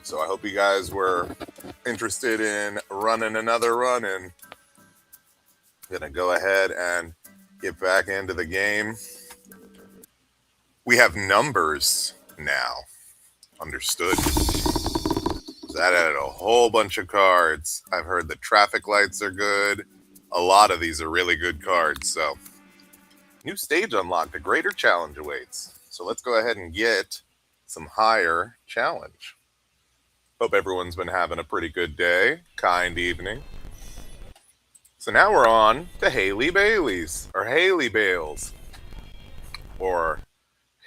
So I hope you guys were interested in running another run, and I'm going to go ahead and get back into the game. We have numbers now. Understood. So that added a whole bunch of cards. I've heard the traffic lights are good. A lot of these are really good cards. So new stage unlocked. A greater challenge awaits. So let's go ahead and get some higher challenge. Hope everyone's been having a pretty good day. Kind evening. So now we're on to Haley Bailey's, or Haley Bales, or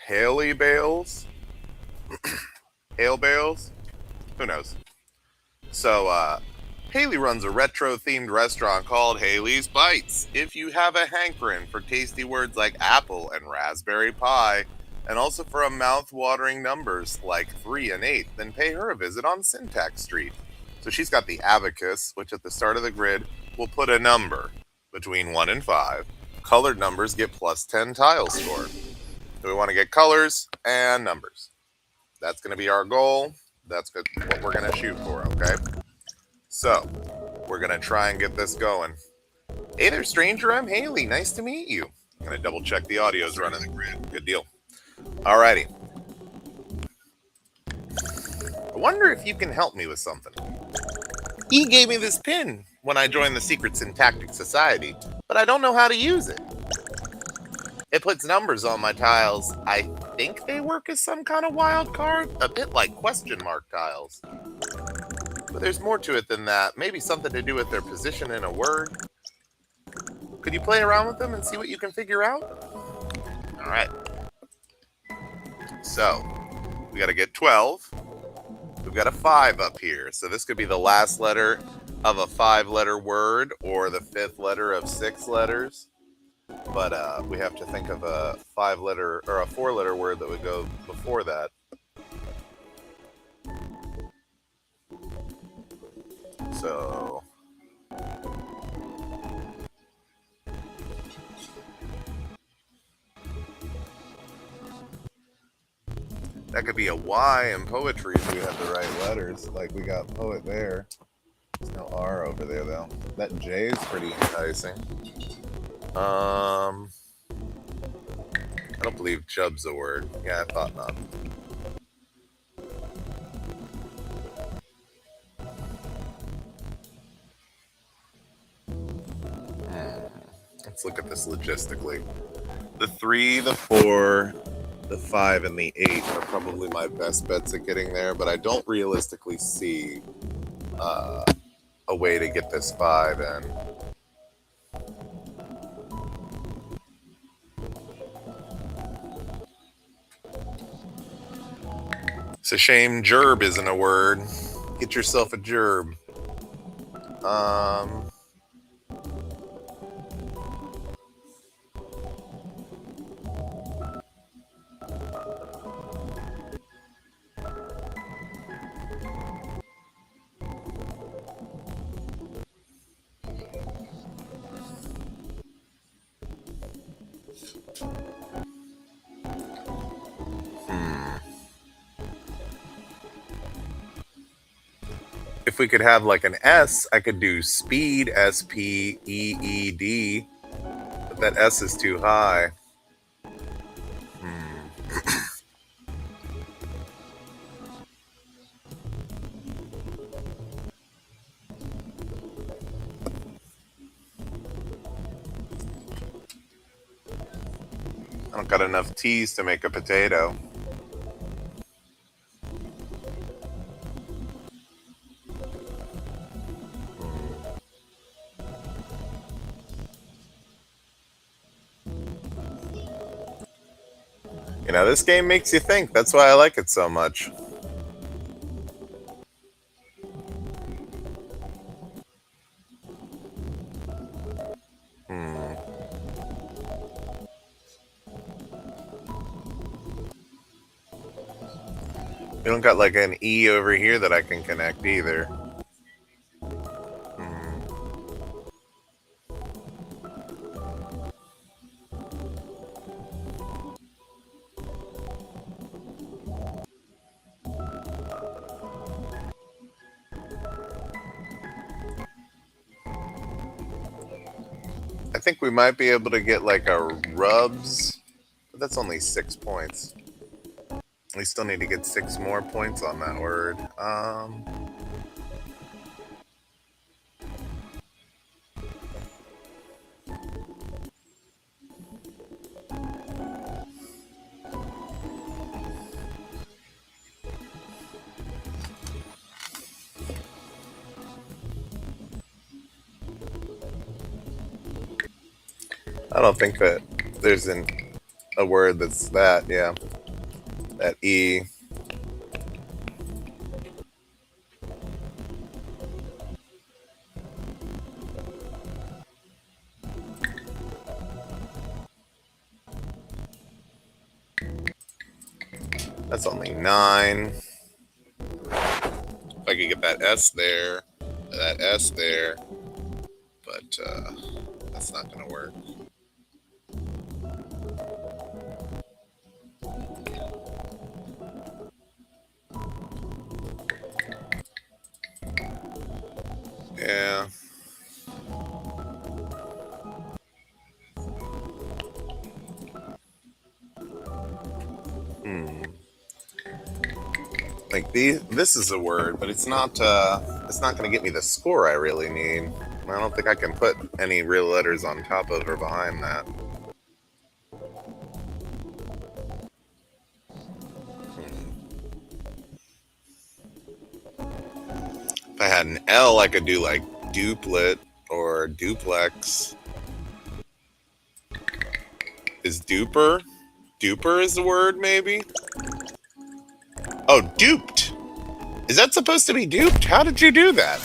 Haley Bales, Hale Bales, who knows. So Haley runs a retro-themed restaurant called Haley's Bites. If you have a hankering for tasty words like apple and raspberry pie, and also for a mouth-watering numbers like 3 and 8, then pay her a visit on Syntax Street. So she's got the abacus, which at the start of the grid will put a number between 1 and 5. Colored numbers get plus 10 tile score. So we want to get colors and numbers. That's going to be our goal. That's what we're going to shoot for, okay? So we're going to try and get this going. Hey there, stranger. I'm Haley. Nice to meet you. I'm going to double check the audio's running the grid. Good deal. Alrighty. I wonder if you can help me with something. He gave me this pin when I joined the Secret Syntactic Society, but I don't know how to use it. It puts numbers on my tiles. I think they work as some kind of wild card, a bit like question mark tiles. But there's more to it than that. Maybe something to do with their position in a word. Could you play around with them and see what you can figure out? All right. So we got to get 12. We've got a 5 up here. So this could be the last letter of a 5-letter word or the 5th letter of 6 letters. But we have to think of a 5-letter or a 4-letter word that would go before that. So that could be a Y in poetry if we have the right letters. Like we got poet there. There's no R over there though. That J is pretty enticing. I don't believe Chub's a word. Yeah, I thought not. Let's look at this logistically. The 3, the 4, the 5, and the 8 are probably my best bets at getting there, but I don't realistically see a way to get this 5 in. It's a shame gerb isn't a word. Get yourself a gerb. If we could have like an S, I could do speed, S-P-E-E-D, but that S is too high. I don't got enough T's to make a potato. You know, this game makes you think. That's why I like it so much. You don't got like an E over here that I can connect either. I think we might be able to get like a rubs, but that's only 6 points. We still need to get 6 more points on that word. I don't think that there's a word that's that, yeah. That E. That's only 9. If I could get that S there, that S there, but that's not going to work. Yeah. Like this is a word, but it's not going to get me the score I really need. I don't think I can put any real letters on top of or behind that. If I had an L, I could do like duplet or duplex. Is duper? Duper is the word, maybe? Oh, duped. Is that supposed to be duped? How did you do that?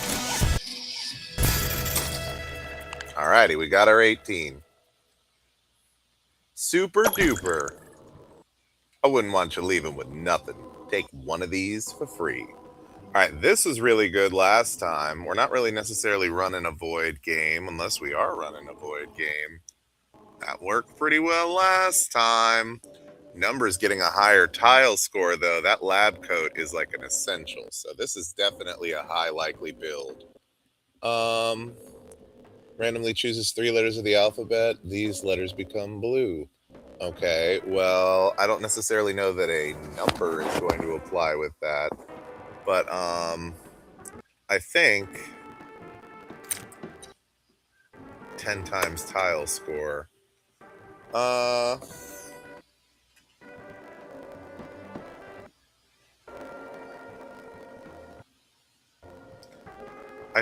Alrighty, we got our 18. Super duper. I wouldn't want you leaving with nothing. Take one of these for free. Alright, this was really good last time. We're not really necessarily running a void game, unless we are running a void game. That worked pretty well last time. Numbers getting a higher tile score, though. That lab coat is like an essential. So this is definitely a high likely build. Randomly chooses 3 letters of the alphabet. These letters become blue. Okay, well, I don't necessarily know that a number is going to apply with that. But I think 10 times tile score. I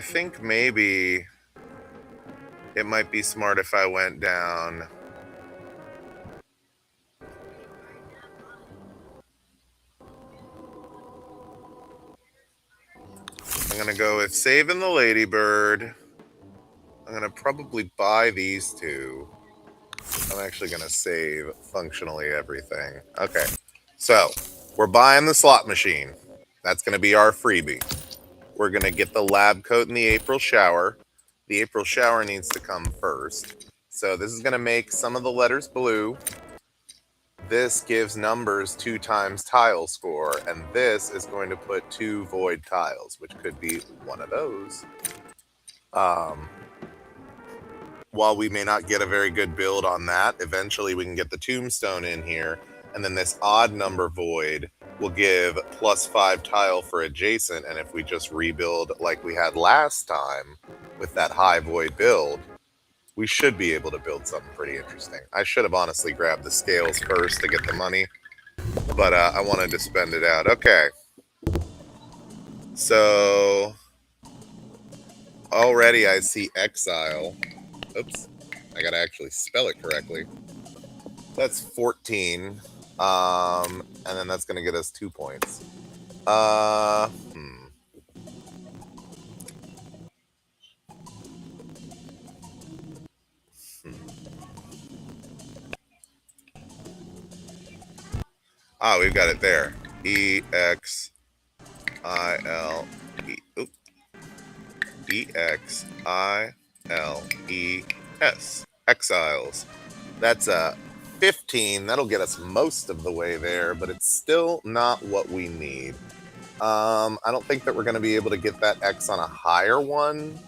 think maybe it might be smart if I went down. I'm going to go with saving the ladybird. I'm going to probably buy these 2. I'm actually going to save functionally everything. Okay, so we're buying the slot machine. That's going to be our freebie. We're going to get the lab coat in the April shower. The April shower needs to come first. So this is going to make some of the letters blue. This gives numbers 2 times tile score. And this is going to put 2 void tiles, which could be one of those. While we may not get a very good build on that, eventually we can get the tombstone in here. And then this odd number void will give +5 tile for adjacent. And if we just rebuild like we had last time with that high void build, we should be able to build something pretty interesting. I should have honestly grabbed the scales first to get the money, but I wanted to spend it out. Okay. So already I see exile. Oops. I gotta actually spell it correctly. That's 14. And then that's gonna get us 2 points. Ah, we've got it there. E-X-I-L-E. Oop. E-X-I-L-E-S. Exiles. That's 15. That'll get us most of the way there, but it's still not what we need. I don't think that we're going to be able to get that X on a higher one.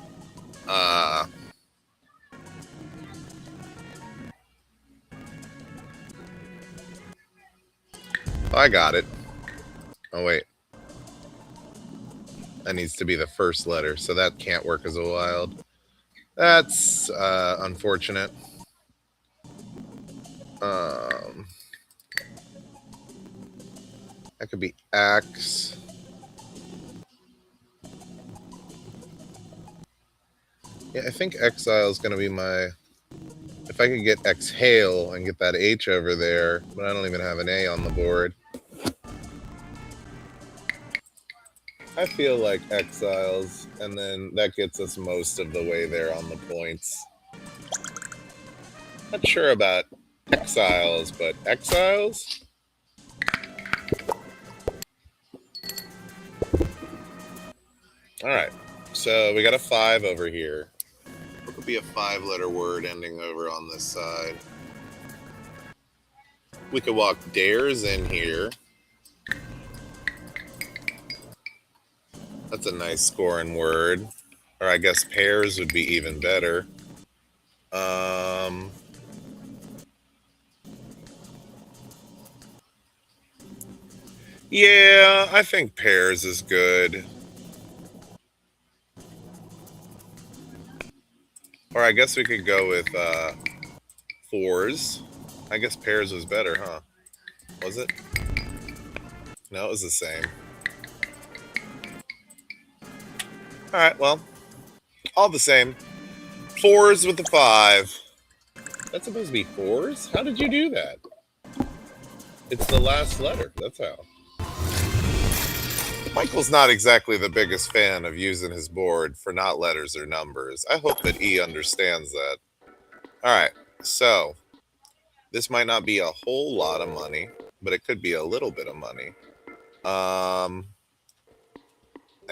I got it. Oh, wait. That needs to be the first letter, so that can't work as a wild. That's unfortunate. That could be X. Yeah, I think exile is going to be my... If I could get exhale and get that H over there, but I don't even have an A on the board. I feel like exiles, and then that gets us most of the way there on the points. Not sure about exiles, but exiles? All right, so we got a 5 over here. What could be a 5-letter word ending over on this side? We could walk dares in here. That's a nice scoring word. Or I guess pairs would be even better. Yeah, I think pairs is good. Or I guess we could go with 4s. I guess pairs was better, huh? Was it? No, it was the same. All right, well, all the same. 4s with the 5. That's supposed to be 4s? How did you do that? It's the last letter. That's how. Michael's not exactly the biggest fan of using his board for not letters or numbers. I hope that he understands that. All right, so this might not be a whole lot of money, but it could be a little bit of money. I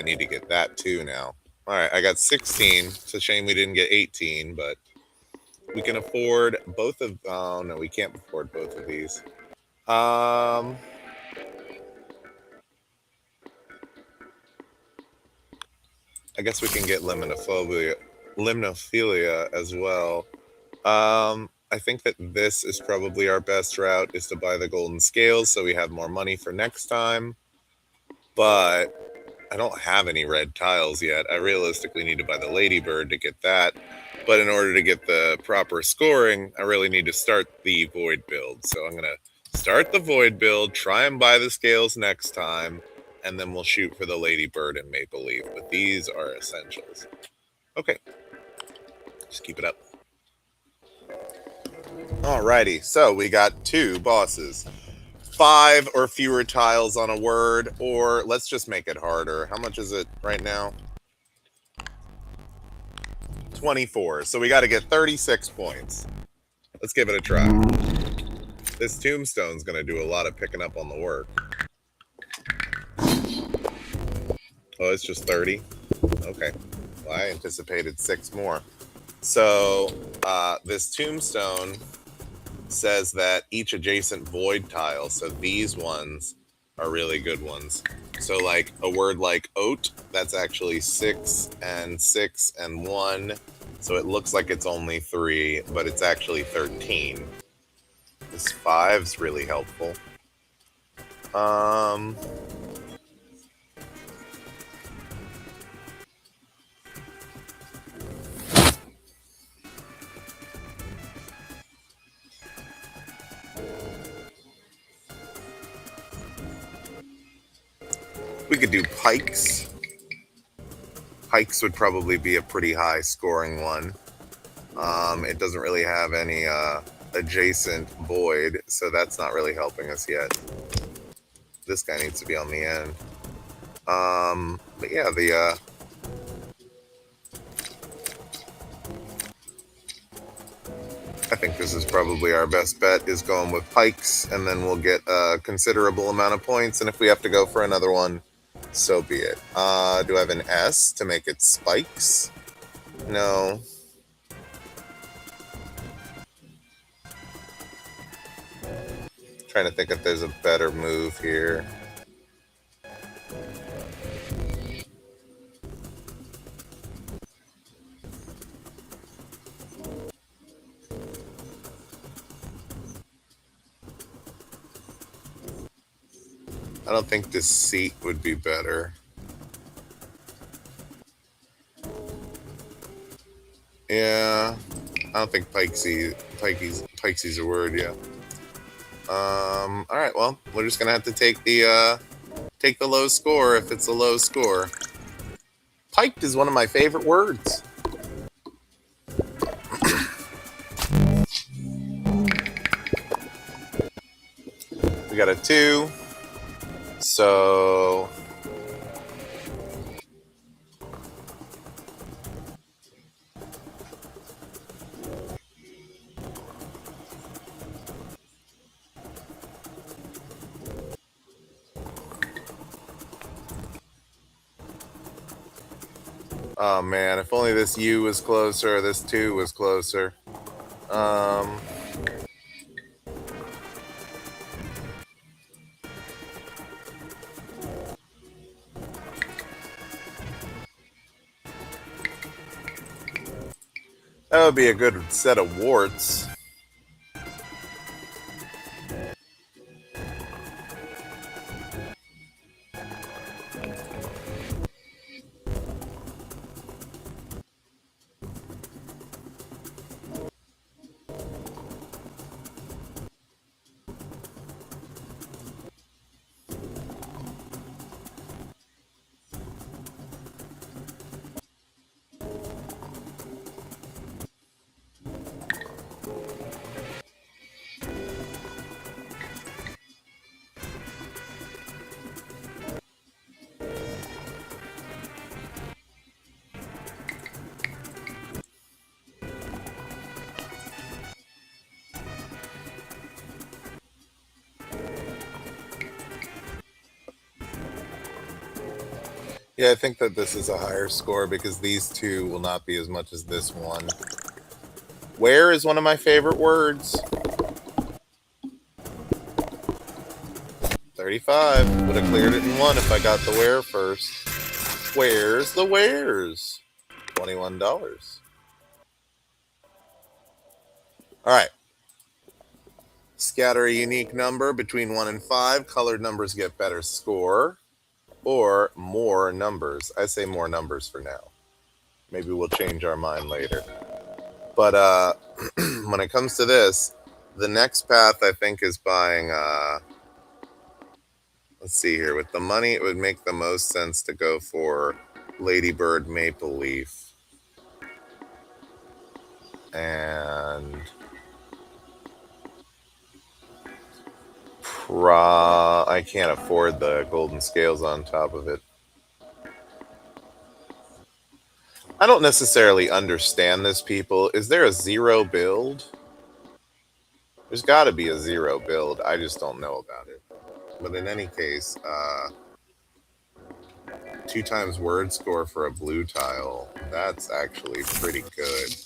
need to get that too now. All right, I got 16. It's a shame we didn't get 18, but we can afford both of... Oh, no, we can't afford both of these. I guess we can get limnophilia as well. I think that this is probably our best route, is to buy the golden scales so we have more money for next time. But I don't have any red tiles yet. I realistically need to buy the ladybird to get that. But in order to get the proper scoring, I really need to start the void build. So I'm going to start the void build, try and buy the scales next time, and then we'll shoot for the ladybird and maple leaf. But these are essentials. Okay. Just keep it up. Alrighty, so we got 2 bosses. 5 or fewer tiles on a word, or let's just make it harder. How much is it right now? 24. So we got to get 36 points. Let's give it a try. This tombstone's going to do a lot of picking up on the work. Oh, it's just 30? Okay. Well, I anticipated 6 more. So this tombstone says that each adjacent void tile, so these ones are really good ones. So like a word like oat, that's actually 6 and 6 and 1. So it looks like it's only 3, but it's actually 13. This 5's really helpful. We could do pikes. Pikes would probably be a pretty high scoring one. It doesn't really have any adjacent void, so that's not really helping us yet. This guy needs to be on the end. But yeah, I think this is probably our best bet, is going with pikes, and then we'll get a considerable amount of points, and if we have to go for another one, so be it. Do I have an S to make it spikes? No. Trying to think if there's a better move here. I don't think deceit would be better. Yeah, I don't think Pikesy's a word yet. All right, well, we're just gonna have to take the low score if it's a low score. Piked is one of my favorite words. We got a 2. So oh man, if only this U was closer, this 2 was closer. That would be a good set of warts. Yeah, I think that this is a higher score because these 2 will not be as much as this one. Where is one of my favorite words. 35. Would have cleared it in 1 if I got the where first. Where's the wheres? $21. All right. Scatter a unique number between 1 and 5. Colored numbers get better score. Or more numbers. I say more numbers for now. Maybe we'll change our mind later. But when it comes to this, the next path I think is buying let's see here. With the money, it would make the most sense to go for Ladybird Maple Leaf. And I can't afford the golden scales on top of it. I don't necessarily understand this, people. Is there a 0 build? There's got to be a 0 build. I just don't know about it. But in any case, 2 times word score for a blue tile. That's actually pretty good.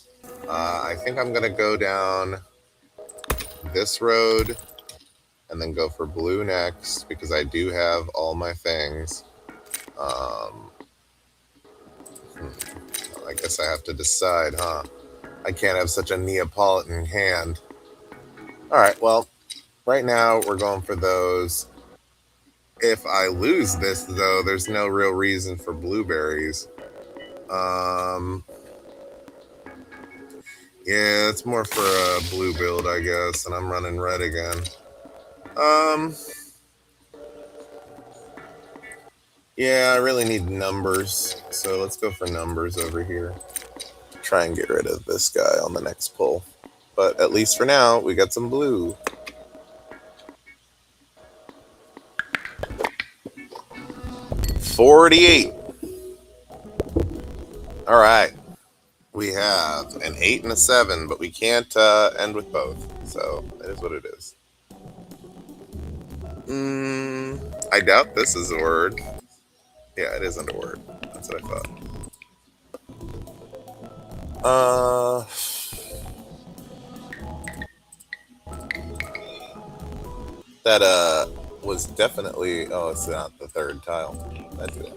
I think I'm going to go down this road and then go for blue next because I do have all my things. I guess I have to decide, huh? I can't have such a Neapolitan hand. All right, well, right now we're going for those. If I lose this, though, there's no real reason for blueberries. Yeah, it's more for a blue build, I guess, and I'm running red again. Yeah, I really need numbers, so let's go for numbers over here. Try and get rid of this guy on the next pull. But at least for now, we got some blue. $48. All right. We have an 8 and a 7, but we can't end with both. So that is what it is. I doubt this is a word. Yeah, it isn't a word. That's what I thought. That was definitely. Oh, it's not the third tile. That's it.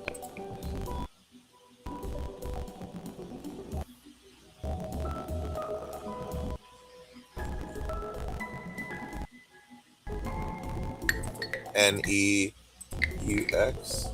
NE UX.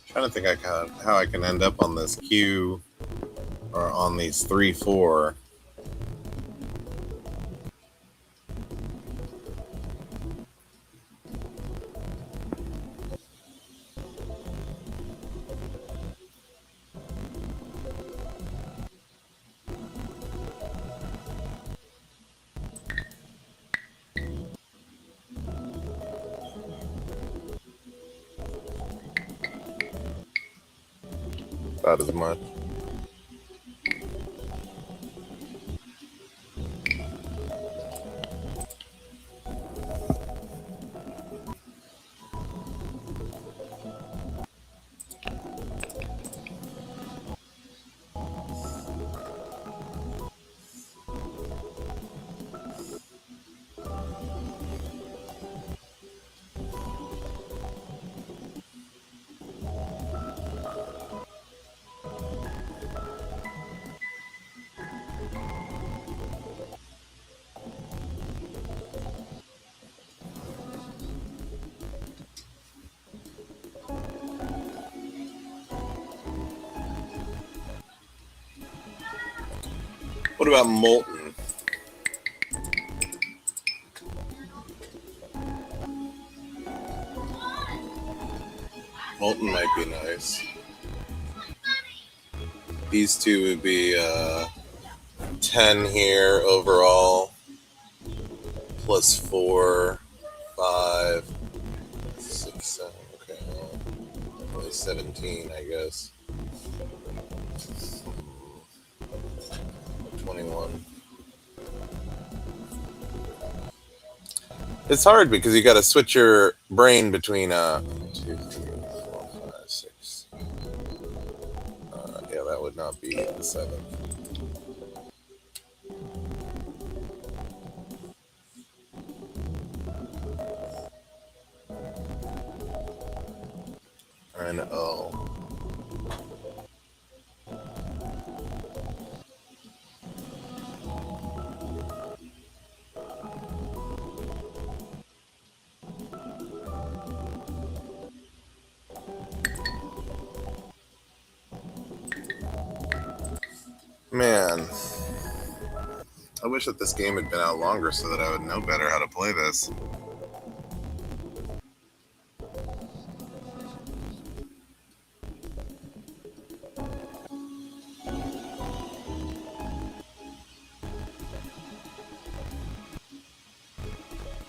Trying to think how I can end up on this Q or on these 3-4. About as much. What about molten? Molten might be nice. These two would be 10 here overall, plus 4, 5, 6, 7. Okay, well, 17, I guess. 21. It's hard because you got to switch your brain between 2, 3, 4, 5, 6. Yeah, that would not be the 7th. And O. Man, I wish that this game had been out longer so that I would know better how to play this.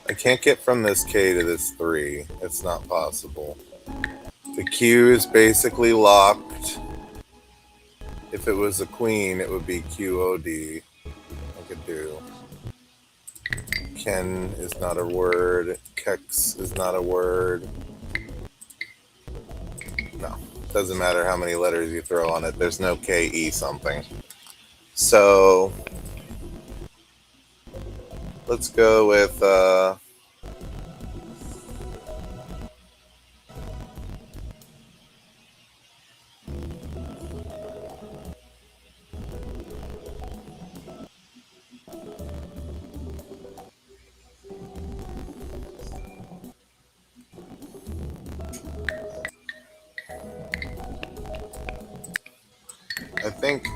I can't get from this K to this 3. It's not possible. The Q is basically locked. If it was a queen, it would be QOD. I could do. Ken is not a word. Kex is not a word. No. Doesn't matter how many letters you throw on it. There's no KE something. So let's go with I think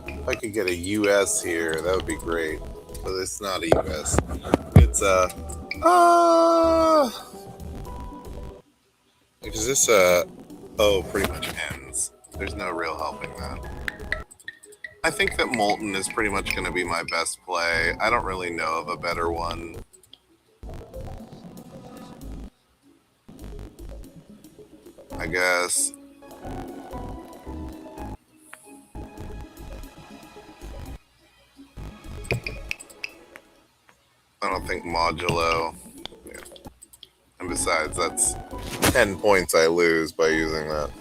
if I could get a US here, that would be great. But it's not a US. It's a because this O pretty much ends. There's no real helping that. I think that molten is pretty much going to be my best play. I don't really know of a better one. I guess. I don't think modulo. Yeah. I Besides, that's 10 points I lose by using that.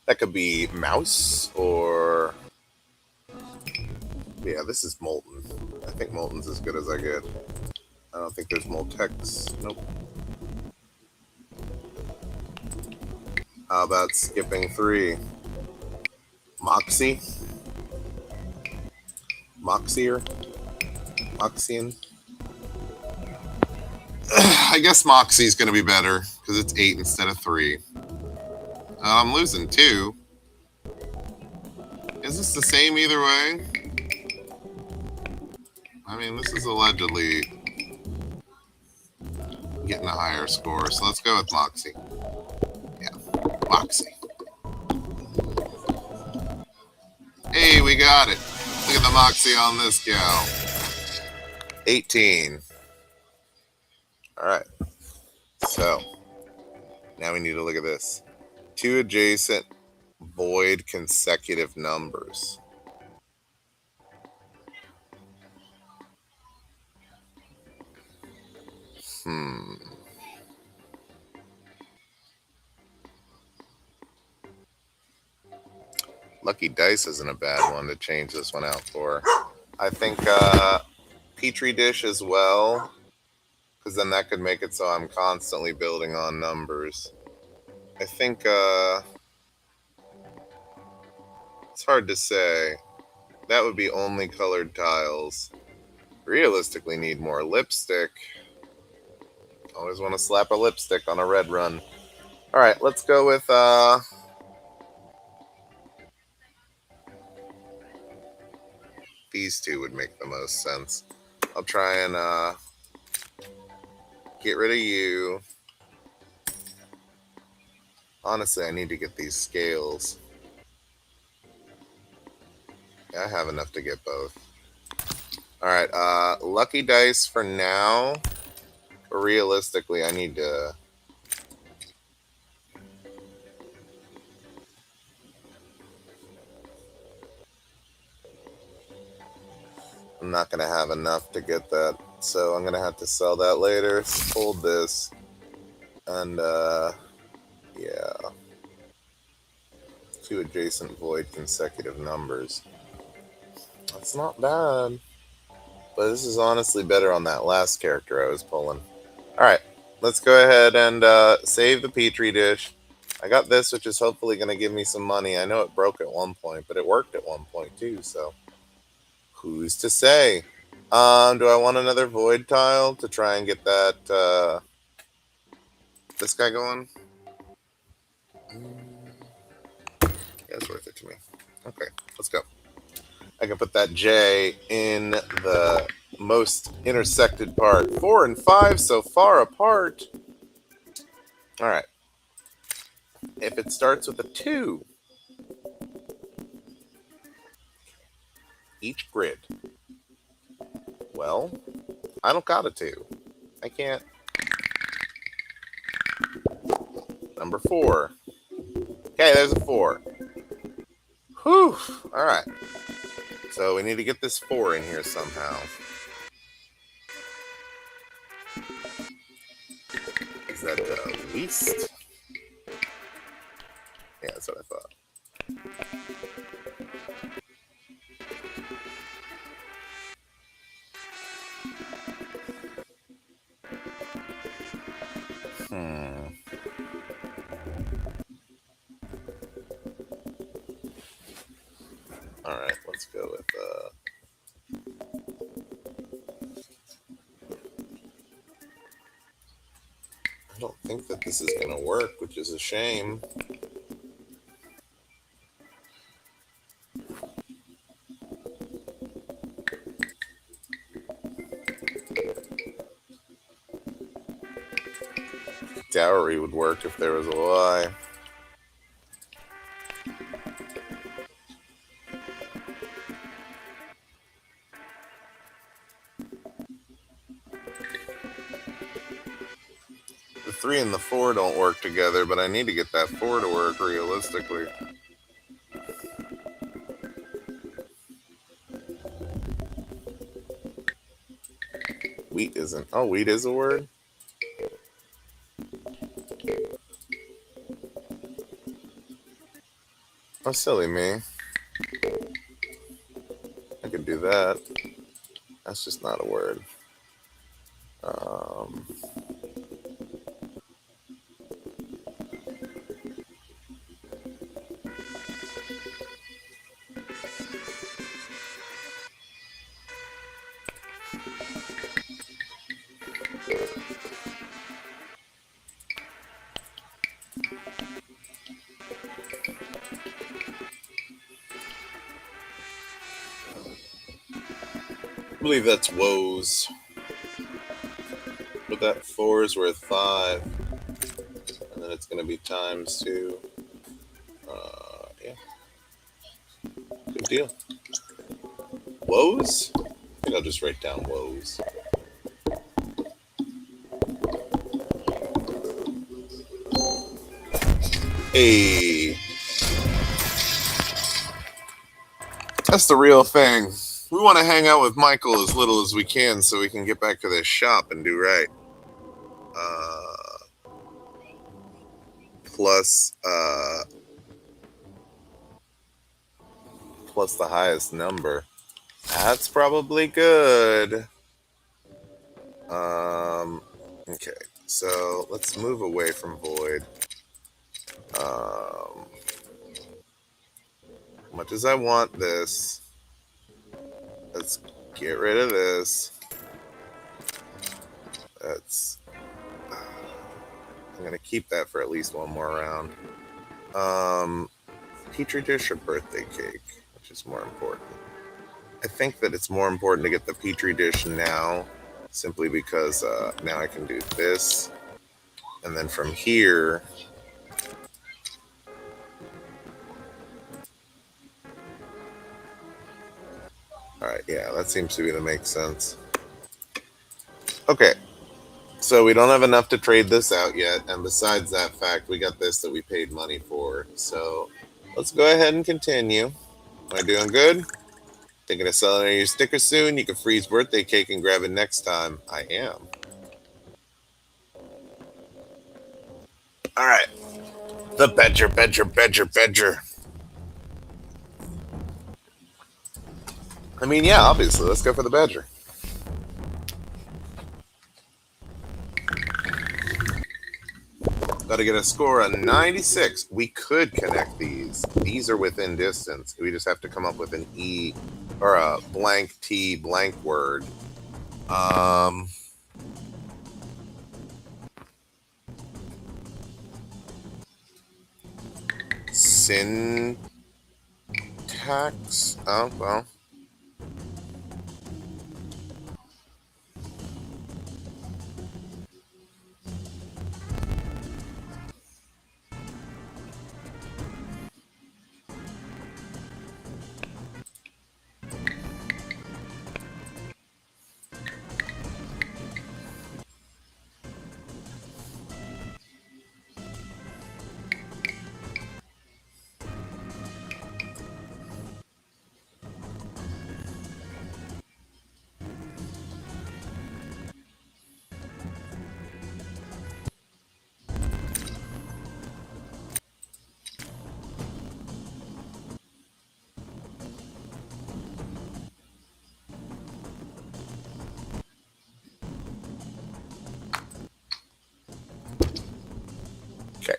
That could be mouse or... Yeah, this is molten. I think molten's as good as I get. I don't think there's Moltex. Nope. How about skipping 3? Moxie? Moxier? Moxian? I guess Moxie's going to be better because it's 8 instead of 3. I'm losing 2. Is this the same either way? I mean, this is allegedly getting a higher score, so let's go with Moxie. Yeah, Moxie. Hey, we got it. Look at the Moxie on this gal. 18. All right. So, now we need to look at this. 2 adjacent void consecutive numbers. Lucky Dice isn't a bad one to change this one out for. I think Petri Dish as well, because then that could make it so I'm constantly building on numbers. I think it's hard to say. That would be only colored tiles. Realistically need more lipstick. Always want to slap a lipstick on a red run. All right, let's go with these two would make the most sense. I'll try and get rid of you. Honestly, I need to get these scales. Yeah, I have enough to get both. All right, Lucky Dice for now. But realistically, I need to... I'm not going to have enough to get that, so I'm going to have to sell that later. Hold this. And, yeah. 2 adjacent void consecutive numbers. That's not bad. But this is honestly better on that last character I was pulling. Alright, let's go ahead and save the Petri Dish. I got this, which is hopefully going to give me some money. I know it broke at one point, but it worked at one point too, so... Who's to say? Do I want another void tile to try and get that, this guy going? Yeah, it's worth it to me. Okay, let's go. I can put that J in the most intersected part. 4 and 5 so far apart. All right. If it starts with a 2, each grid. Well, I don't got a 2. I can't. Number 4. Okay, there's a 4. Whew. All right. So we need to get this 4 in here somehow. Is that least? Yeah, that's what I thought. All right, let's go with I don't think that this is going to work, which is a shame. Dowry would work if there was a Y. The 3 and the 4 don't work together, but I need to get that 4 to work realistically. Wheat isn't. Oh, wheat is a word? Oh, silly me. I could do that. That's just not a word. Um, I believe that's woes. But that 4 is worth 5. And then it's going to be times 2. Yeah. Good deal. Woes? I think I'll just write down woes. Hey. That's the real thing. We want to hang out with Michael as little as we can so we can get back to this shop and do right. Plus the highest number. That's probably good. Okay, so let's move away from void. Much as I want this, let's get rid of this. I'm gonna keep that for at least one more round. Petri dish or birthday cake, which is more important? I think that it's more important to get the Petri dish now, simply because now I can do this, and then from here, all right, yeah, that seems to be to make sense. Okay, so we don't have enough to trade this out yet, and besides that fact, we got this that we paid money for, so let's go ahead and continue. Am I doing good? Thinking of selling your sticker soon? You can freeze birthday cake and grab it next time. I am. All right. The Badger. I mean, yeah, obviously. Let's go for the Badger. Got to get a score of 96. We could connect these. These are within distance. We just have to come up with an E or a blank T blank word. Syntax. Oh, well. Okay.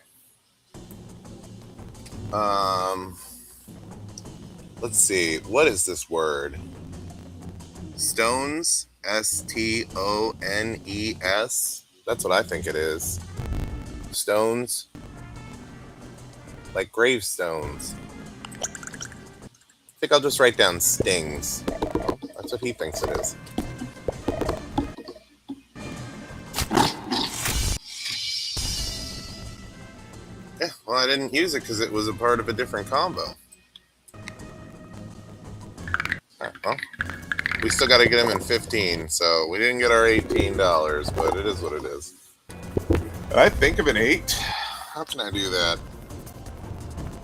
Let's see. What is this word? Stones? Stones? That's what I think it is. Stones? Like gravestones. I think I'll just write down stings. That's what he thinks it is. Yeah, well, I didn't use it because it was a part of a different combo. Alright, well, we still got to get him in 15, so we didn't get our $18, but it is what it is. I think of an 8. How can I do that?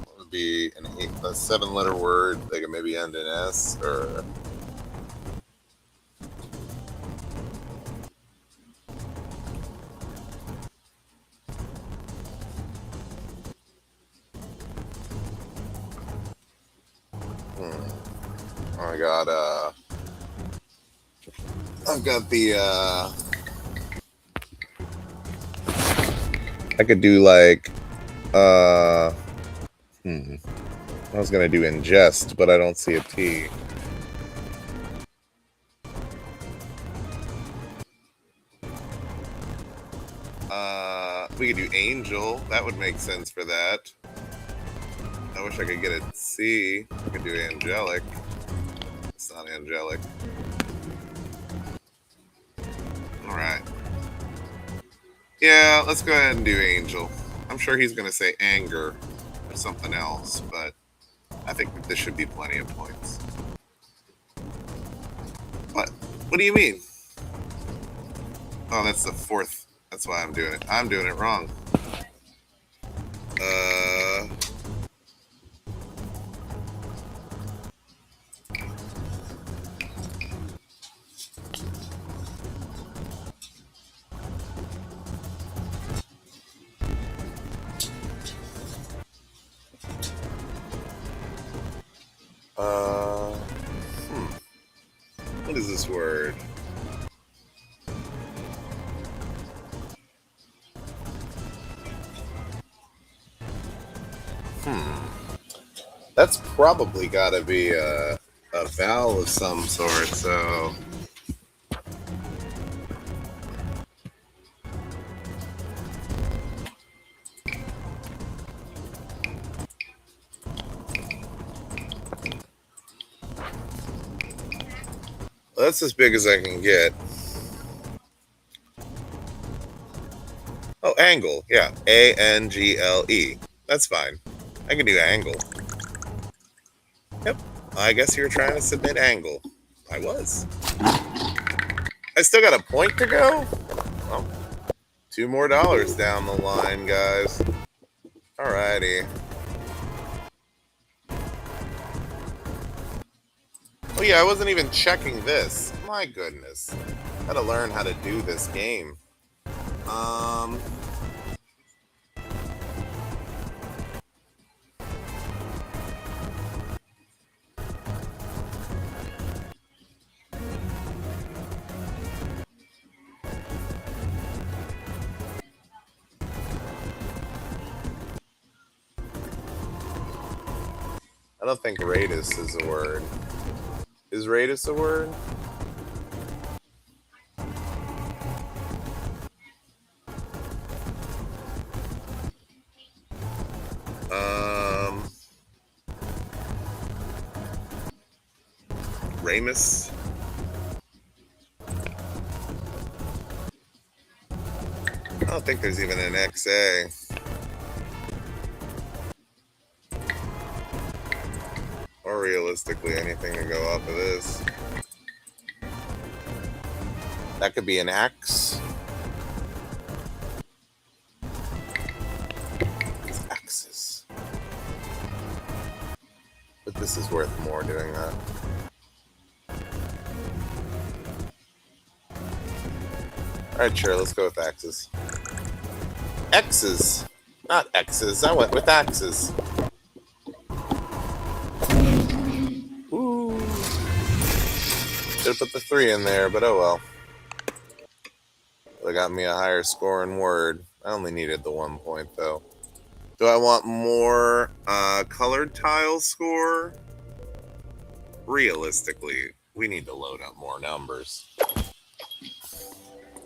What would be an 8? A 7-letter word. They could maybe end in S or. I got I've got the I could do like I was gonna do ingest, but I don't see a T. We could do angel. That would make sense for that. I wish I could get a C. I could do angelic. It's not angelic. Alright. Yeah, let's go ahead and do angel. I'm sure he's going to say anger or something else, but I think that this should be plenty of points. What? What do you mean? Oh, that's the fourth. That's why I'm doing it. I'm doing it wrong. What is this word? That's probably got to be a vowel of some sort, so... Well, that's as big as I can get. Oh, angle. Yeah. A-N-G-L-E. That's fine. I can do angle. Yep. I guess you were trying to submit angle. I was. I still got a point to go? Well, $2 more down the line, guys. Alrighty. Oh yeah, I wasn't even checking this. My goodness. Gotta learn how to do this game. I don't think radius is a word. Is radius a word? Ramus? I don't think there's even an XA. Or realistically anything to go off of this. That could be an X. It's X's. But this is worth more doing that. Alright, sure, let's go with X's. X's! Not X's, I went with X's. Ooh. Should've put the 3 in there, but oh well. They got me a higher scoring word. I only needed the 1 point though. Do I want more colored tile score? Realistically, we need to load up more numbers.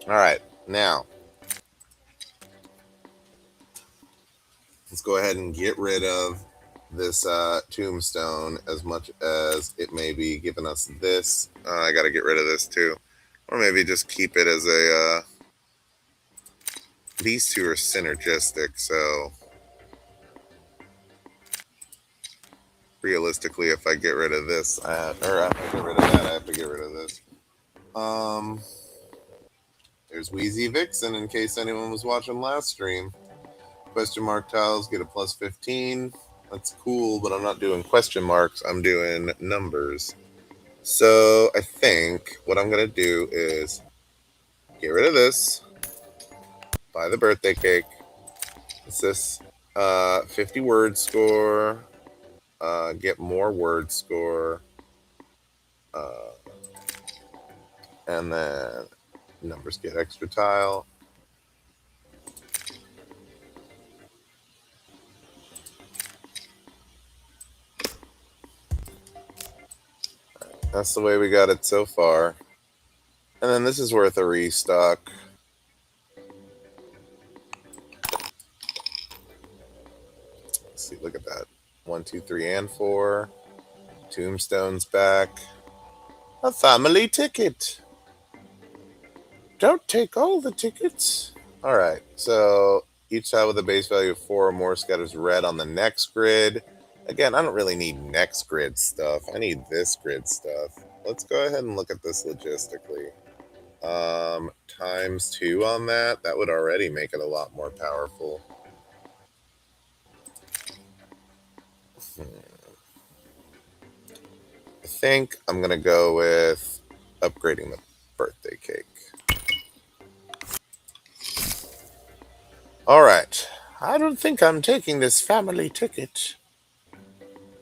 Alright, now let's go ahead and get rid of this tombstone as much as it may be giving us this. I gotta get rid of this too. Or maybe just keep it as a... these two are synergistic, so... realistically, if I get rid of this, if I get rid of that, I have to get rid of this. There's Wheezy Vixen, in case anyone was watching last stream. Question mark tiles get a plus 15. That's cool, but I'm not doing question marks. I'm doing numbers. So I think what I'm going to do is get rid of this. Buy the birthday cake. It's this 50 word score. get more word score, and then numbers get extra tile. That's the way we got it so far. And then this is worth a restock. Let's see, look at that. 1, 2, 3, and 4. Tombstone's back. A family ticket. Don't take all the tickets. All right, so each tile with a base value of 4 or more scatters red on the next grid. Again, I don't really need next grid stuff. I need this grid stuff. Let's go ahead and look at this logistically. Times 2 on that. That would already make it a lot more powerful. I think I'm going to go with upgrading the birthday cake. All right. I don't think I'm taking this family ticket.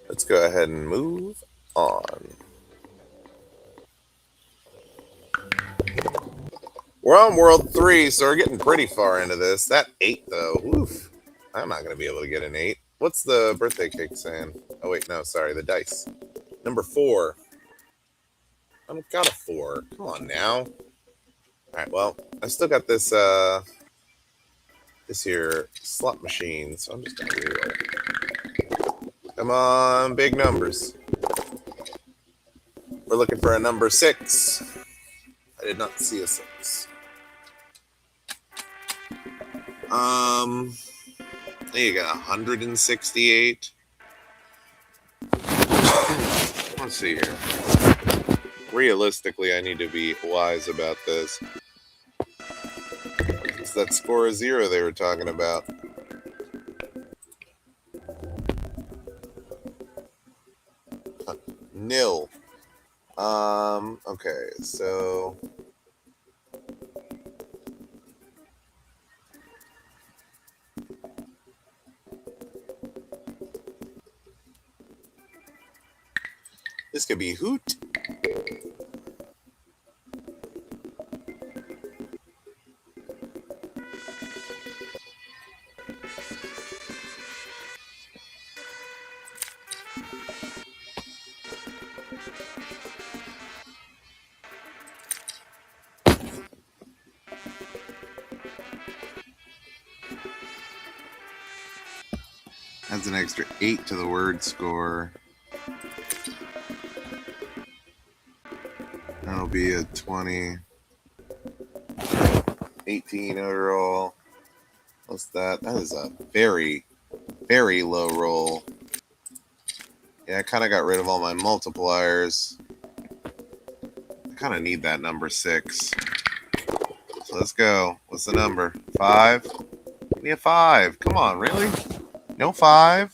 Let's go ahead and move on. We're on World 3, so we're getting pretty far into this. That 8, though, oof. I'm not going to be able to get an 8. What's the birthday cake saying? Oh, wait, no, sorry, the dice. Number 4. I don't got a 4. Come on now. All right, well, I still got this this here slot machine, so I'm just going to reroll. Come on, big numbers. We're looking for a number 6. I did not see a 6. You got 168. Let's see here. Realistically, I need to be wise about this. It's that score of 0 they were talking about. Nil. Okay, so this could be hoot. Adds an extra 8 to the word score. That'll be a 20. 18 overall. What's that? That is a very, very low roll. Yeah, I kind of got rid of all my multipliers. I kind of need that number 6. So let's go. What's the number? 5? Give me a 5. Come on, really? No 5?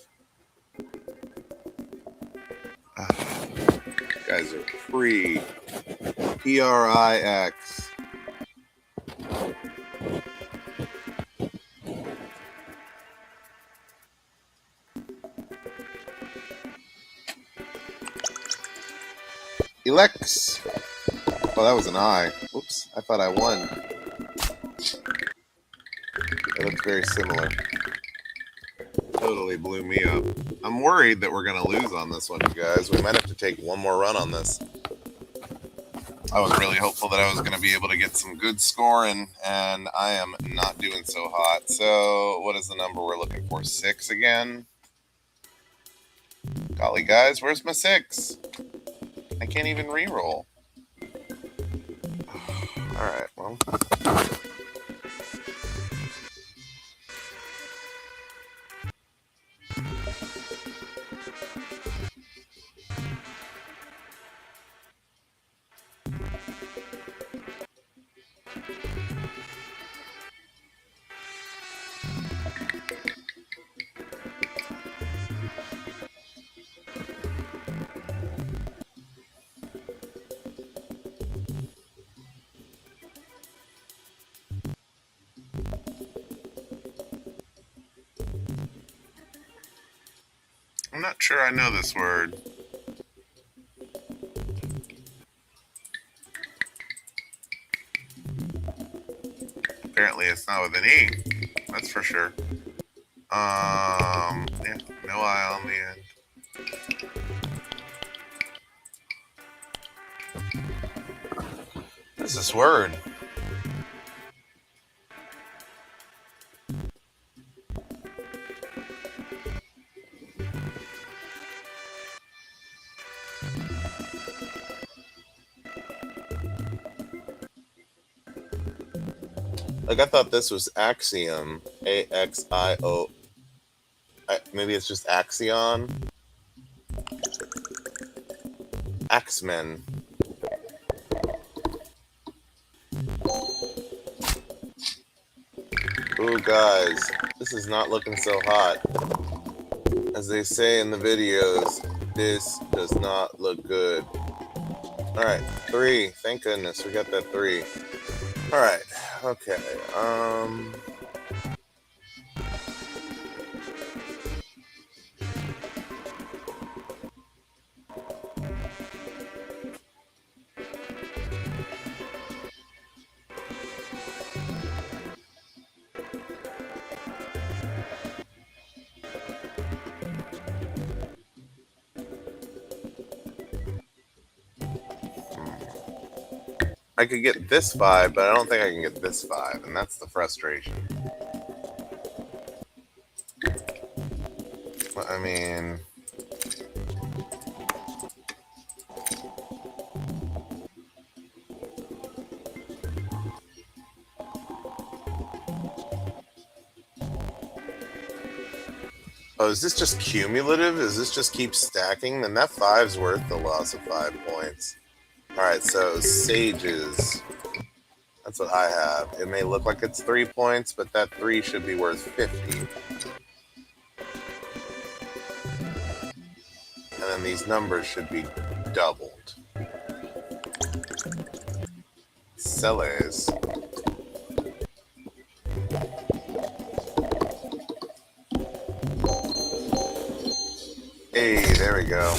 You guys are free. PRIX. Elex. Oh, that was an I. Oops, I thought I won. That looks very similar. Totally blew me up. I'm worried that we're going to lose on this one, you guys. We might have to take one more run on this. I was really hopeful that I was going to be able to get some good scoring, and I am not doing so hot. So what is the number we're looking for? 6 again? Golly, guys, where's my 6? I can't even re-roll. All right, well. not sure I know this word. Apparently it's not with an E. That's for sure. Yeah, no I on the end. What is this word? Like, I thought this was axiom. A-X-I-O. Maybe it's just axion. Axemen. Ooh, guys, this is not looking so hot. As they say in the videos, this does not look good. Alright, 3. Thank goodness we got that 3. Alright, okay. I could get this 5, but I don't think I can get this 5, and that's the frustration. I mean... Oh, is this just cumulative? Does this just keep stacking? Then that 5's worth the loss of 5 points. Alright, so sages. That's what I have. It may look like it's 3 points, but that 3 should be worth 50. And then these numbers should be doubled. Celes. Hey, there we go.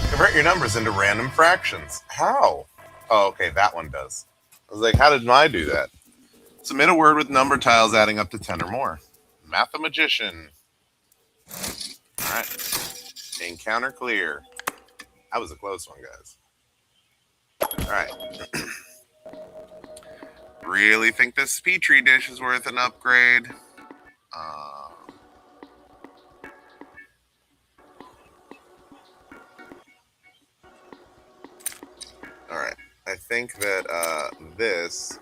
Convert your numbers into random fractions. How? Oh, okay, that one does. I was like, how did I do that? Submit a word with number tiles adding up to 10 or more. Mathemagician. All right. Encounter clear. That was a close one, guys. All right. Really think this Petri dish is worth an upgrade? All right. I think that this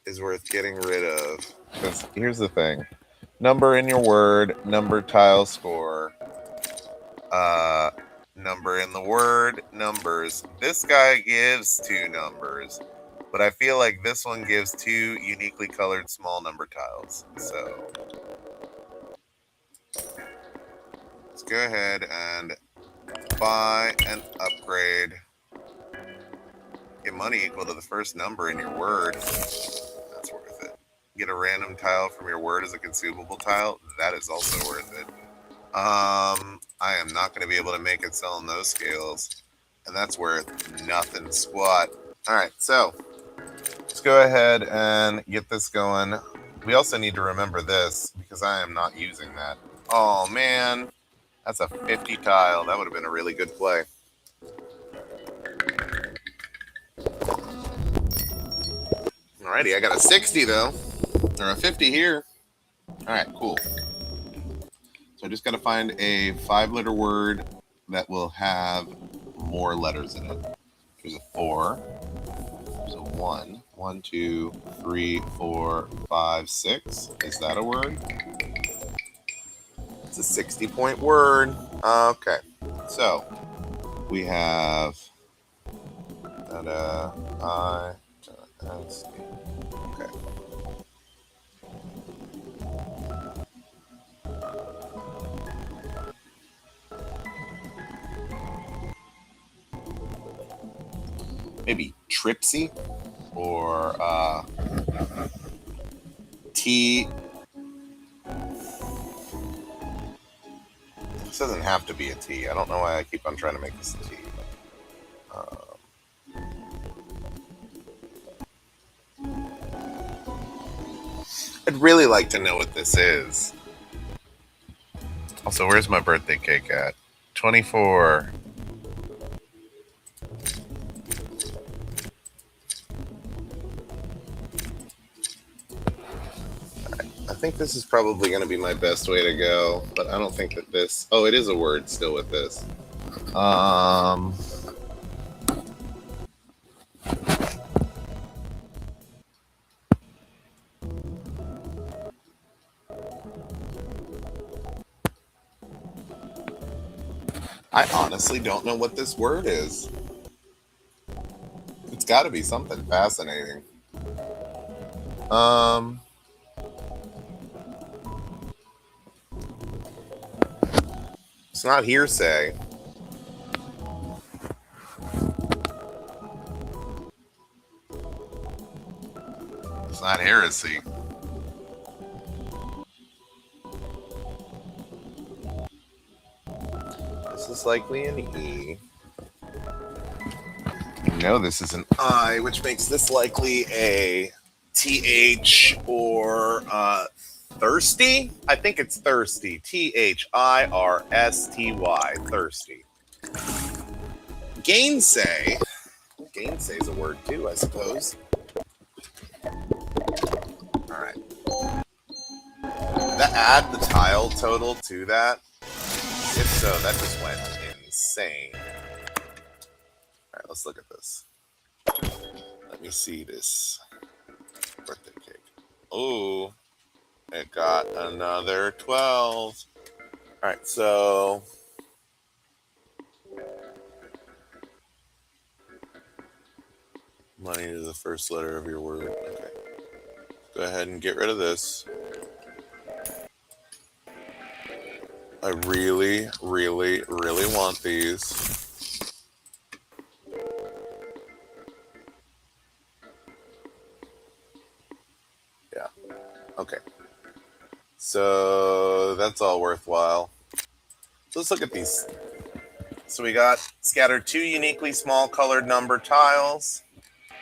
is worth getting rid of. Because here's the thing. Number in your word, number tile score, number in the word, numbers. This guy gives 2 numbers, but I feel like this one gives 2 uniquely colored small number tiles. So let's go ahead and buy an upgrade. Get money equal to the first number in your word. That's worth it. Get a random tile from your word as a consumable tile. That is also worth it. I am not going to be able to make it sell in those scales. And that's worth nothing squat. All right, so let's go ahead and get this going. We also need to remember this because I am not using that. Oh, man. That's a 50 tile. That would have been a really good play. Alrighty, I got a 60 though, or a 50 here. All right, cool. So I just got to find a 5-letter word that will have more letters in it. There's a 4. There's a 1. 1, 2, 3, 4, 5, 6. Is that a word? It's a 60-point word. Okay, so we have I. Okay. Maybe Tripsy or T. This doesn't have to be a T. I don't know why I keep on trying to make this a T. I'd really like to know what this is. Also, where's my birthday cake at? 24. I think this is probably going to be my best way to go, but I don't think that this... Oh, it is a word still with this. I honestly don't know what this word is. It's got to be something fascinating. It's not hearsay. It's not heresy. This is likely an E. No, this is an I, which makes this likely a TH or thirsty. I think it's thirsty. THIRSTY. Thirsty. Gainsay. Gainsay is a word too, I suppose. All right. Add the tile total to that. If so, that just went insane. All right, let's look at this. Let me see this birthday cake. Oh, it got another 12. All right, so money is the first letter of your word. Okay. Go ahead and get rid of this. I really, really, really want these. Yeah. Okay. So that's all worthwhile. So let's look at these. So we got scattered 2 uniquely small colored number tiles.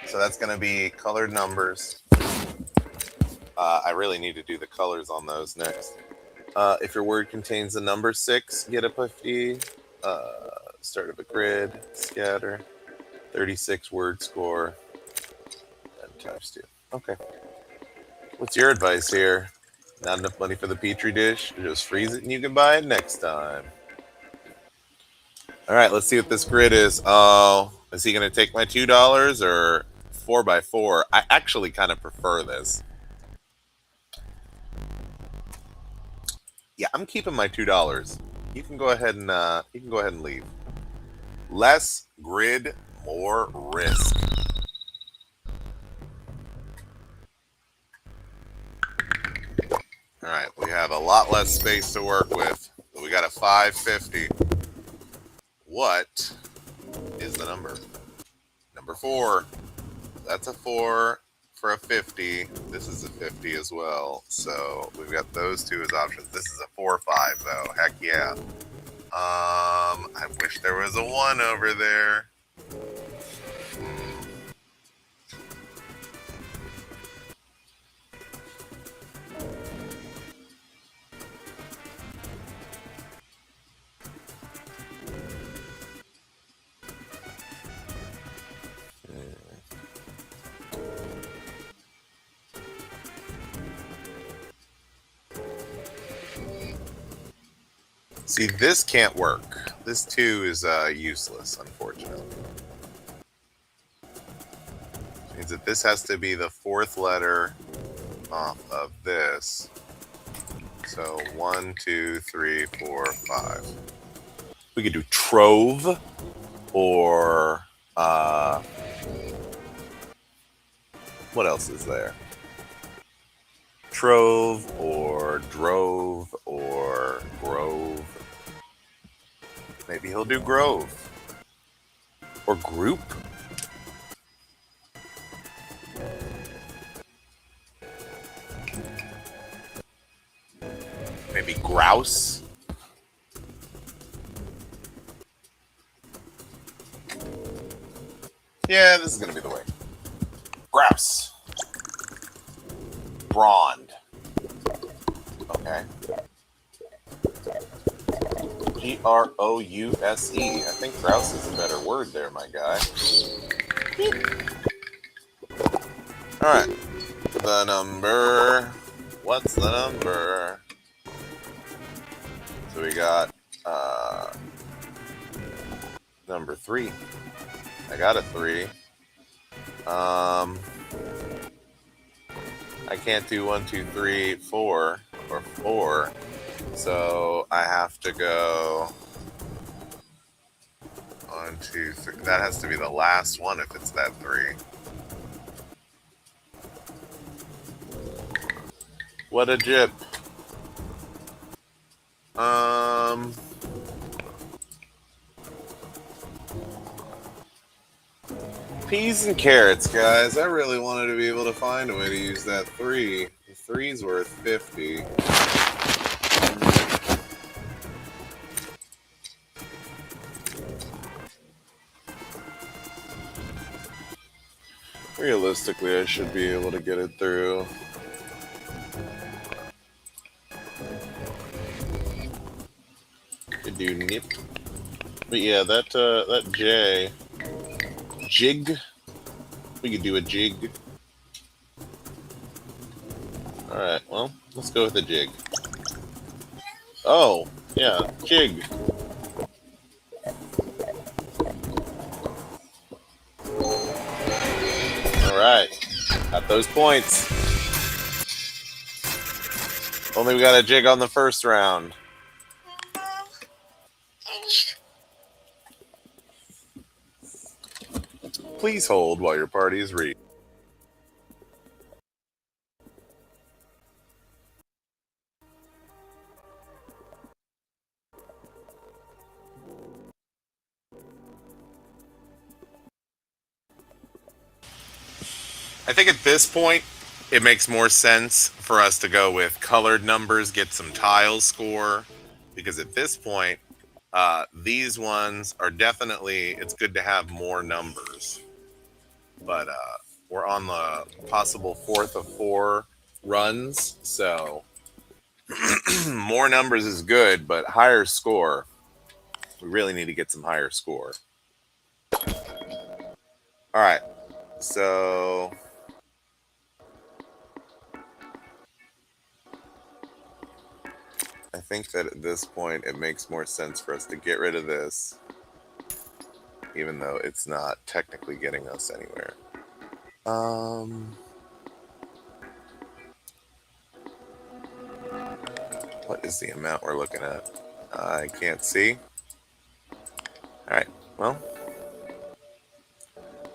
So that's going to be colored numbers. I really need to do the colors on those next. If your word contains the number 6, get a 50. Start of a grid, scatter, 36 word score, and times 2. Okay. What's your advice here? Not enough money for the Petri dish? Just freeze it and you can buy it next time. All right, let's see what this grid is. Oh, is he going to take my $2 or 4x4? I actually kind of prefer this. Yeah, I'm keeping my $2. You can go ahead and leave. Less grid, more risk. All right, we have a lot less space to work with. We got a 550. What is the number? Number 4. That's a 4 for a 50. This is a 50 as well. So we've got those two as options. This is a 4-5 though. Heck yeah. I wish there was a 1 over there. See, this can't work. This 2 is useless, unfortunately. Which means that this has to be the 4th letter off of this. So 1, 2, 3, 4, 5. We could do trove or what else is there? Trove or drove or grove. Maybe he'll do grove. Or group. Maybe grouse. Yeah, this is going to be the way. Grouse. Brond. Okay. Grouse. I think grouse is a better word there, my guy. Alright. The number. What's the number? So we got number 3. I got a 3. I can't do 1, 2, 3, 4 or 4. So I have to go 1, 2, 3. That has to be the last one if it's that 3. What a jip. Peas and carrots, guys. I really wanted to be able to find a way to use that 3. The 3's worth 50. Realistically, I should be able to get it through. Could do nip. But yeah, that J. Jig. We could do a jig. Alright, well, let's go with a jig. Oh, yeah, jig. Alright, got those points. Only we got a jig on the first round. Please hold while your party is reading. I think at this point, it makes more sense for us to go with colored numbers, get some tile score, because at this point, these ones are definitely, it's good to have more numbers. But we're on the possible 4th of 4 runs, so more numbers is good, but higher score. We really need to get some higher score. All right, so I think that at this point it makes more sense for us to get rid of this, even though it's not technically getting us anywhere. What is the amount we're looking at? I can't see. All right, well,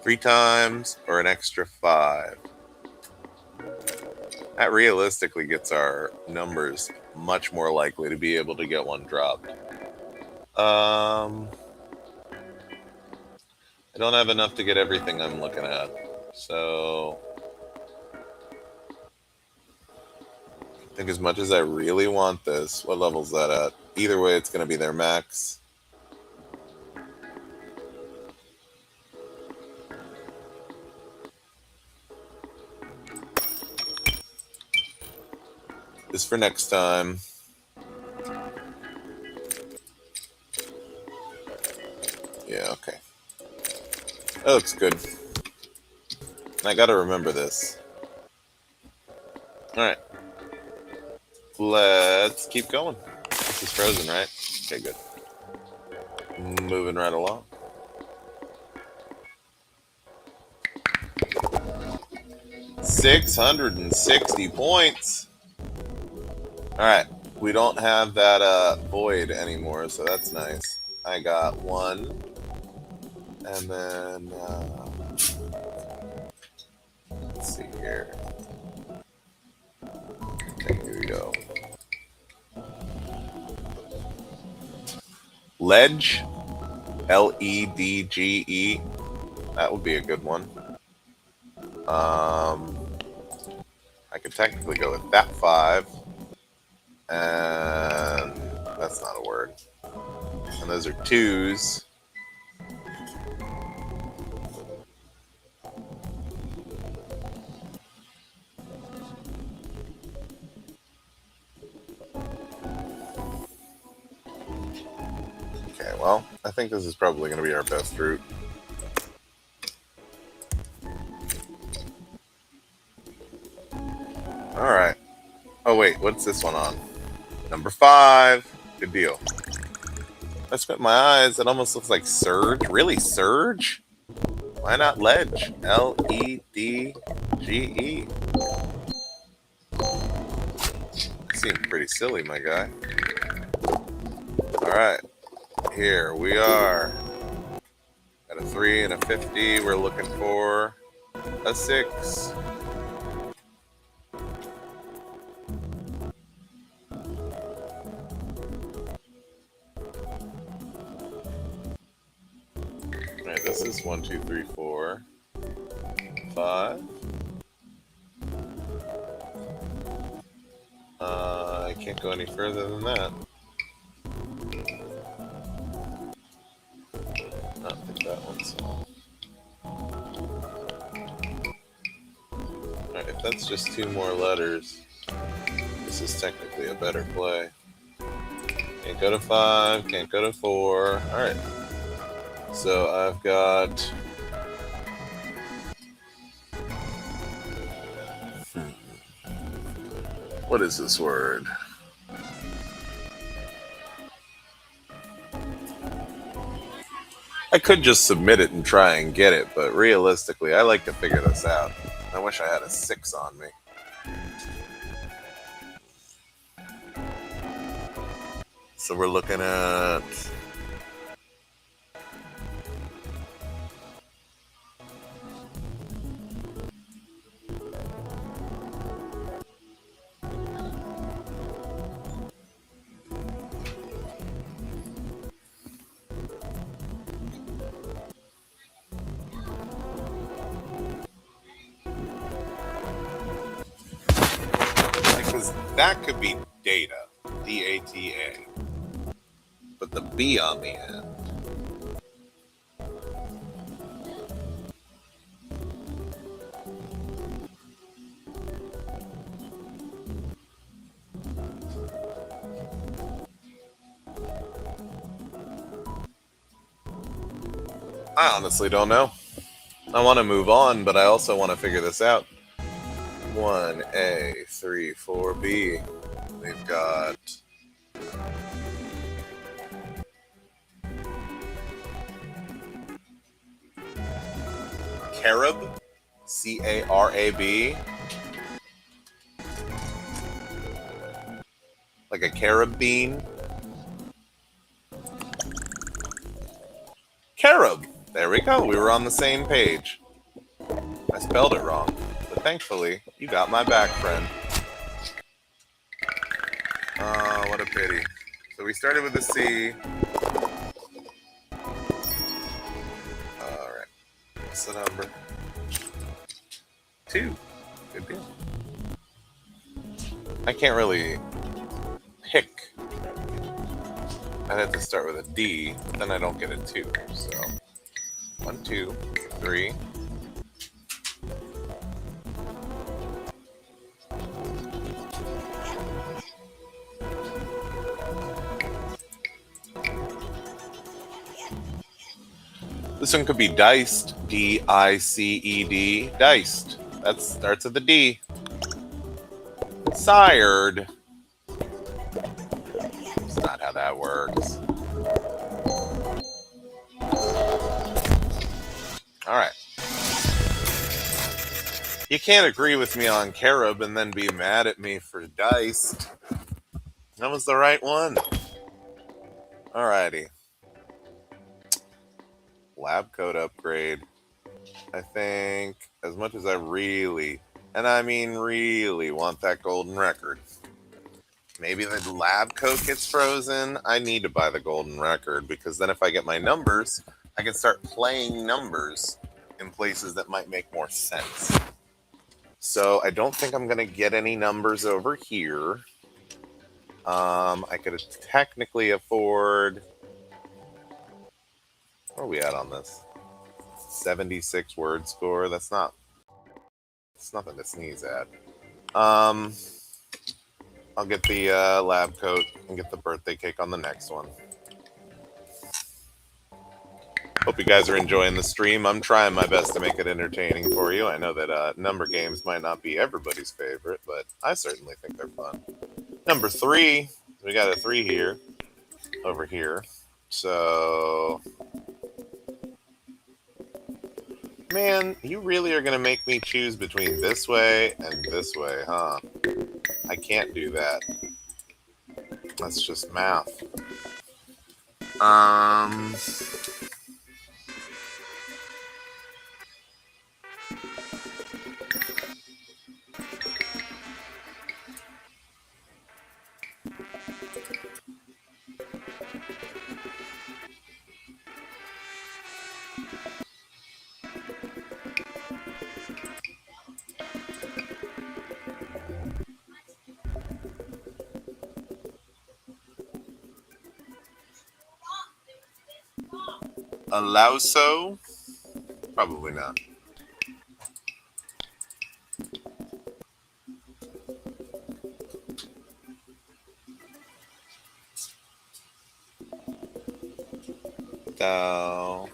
3 times or an extra 5. That realistically gets our numbers much more likely to be able to get one dropped. I don't have enough to get everything I'm looking at. So I think as much as I really want this, what level's that at? Either way, it's going to be their max. Just for next time. Yeah, okay. That looks good. I gotta remember this. Alright. Let's keep going. This is frozen, right? Okay, good. Moving right along. $660 points. Alright. We don't have that void anymore, so that's nice. I got 1. And then let's see here. Okay, here we go. Ledge, Ledge. That would be a good one. I could technically go with that 5, and that's not a word. And those are 2s. think this is probably going to be our best route. All right. Oh, wait. What's this one on? Number 5. Good deal. I spent my eyes. It almost looks like Surge. Really, Surge? Why not Ledge? Ledge. Seems pretty silly, my guy. All right. Here we are. Got a 3 and a 50. We're looking for a 6. Alright, this is 1, 2, 3, 4, 5. I can't go any further than that. I think that one's off. Alright, if that's just 2 more letters, this is technically a better play. Can't go to 5, can't go to 4. Alright. So I've got... What is this word? I could just submit it and try and get it, but realistically, I like to figure this out. I wish I had a 6 on me. So we're looking at... Because that could be data, D-A-T-A. But the B on the end. I honestly don't know. I want to move on, but I also want to figure this out. 1A, 3, 4B. We've got... Carab, C-A-R-A-B. Like a carob bean. Carob. There we go. We were on the same page. I spelled it wrong, but thankfully, you got my back, friend. What a pity. So we started with a C. Alright. What's the number? 2. Good deal. I can't really pick. I'd have to start with a D, then I don't get a 2. So 1, 2, 3. This one could be diced, D-I-C-E-D, diced. That starts with a D. Sired. That's not how that works. All right. You can't agree with me on carob and then be mad at me for diced. That was the right one. All righty. Lab coat upgrade. I think as much as I really, and I mean really, want that golden record, maybe the lab coat gets frozen. I need to buy the golden record because then if I get my numbers, I can start playing numbers in places that might make more sense. So I don't think I'm going to get any numbers over here. I could technically afford... Where are we at on this? 76 word score. That's nothing to sneeze at. I'll get the lab coat and get the birthday cake on the next one. Hope you guys are enjoying the stream. I'm trying my best to make it entertaining for you. I know that number games might not be everybody's favorite, but I certainly think they're fun. Number 3, we got a 3 here, over here. So, man, you really are going to make me choose between this way and this way, huh? I can't do that. That's just math. Allow so? Probably not. So,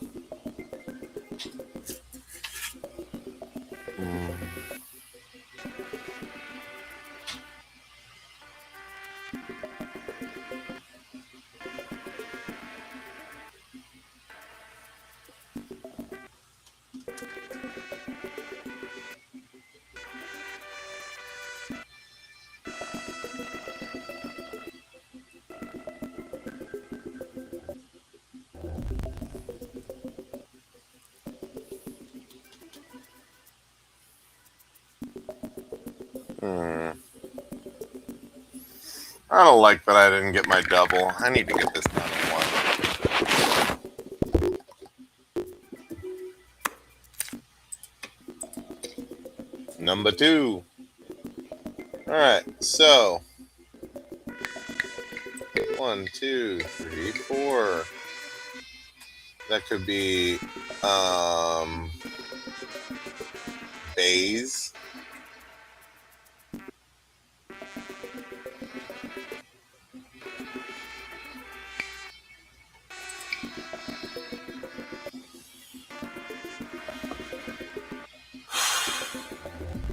I don't like that I didn't get my double. I need to get this done in one. Number 2. Alright, so 1, 2, 3, 4. That could be bays.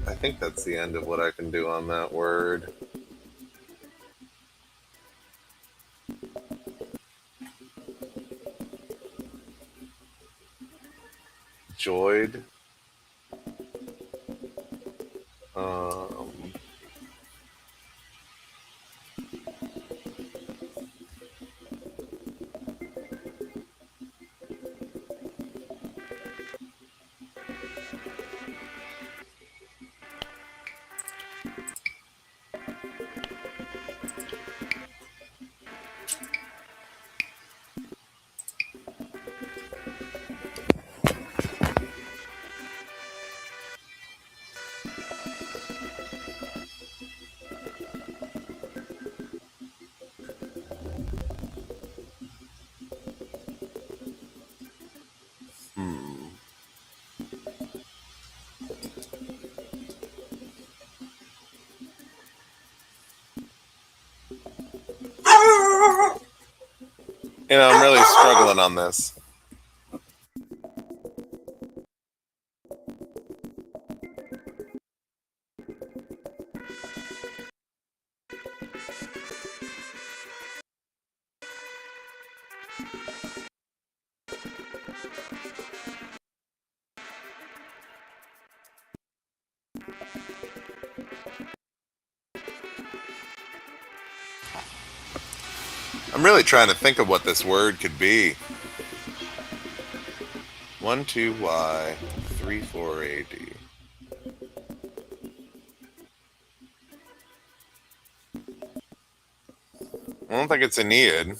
I think that's the end of what I can do on that word. Joyed. I'm really struggling on this. I'm really trying to think of what this word could be. 1, 2, Y, 3, 4, AD. I don't think it's Aeneid.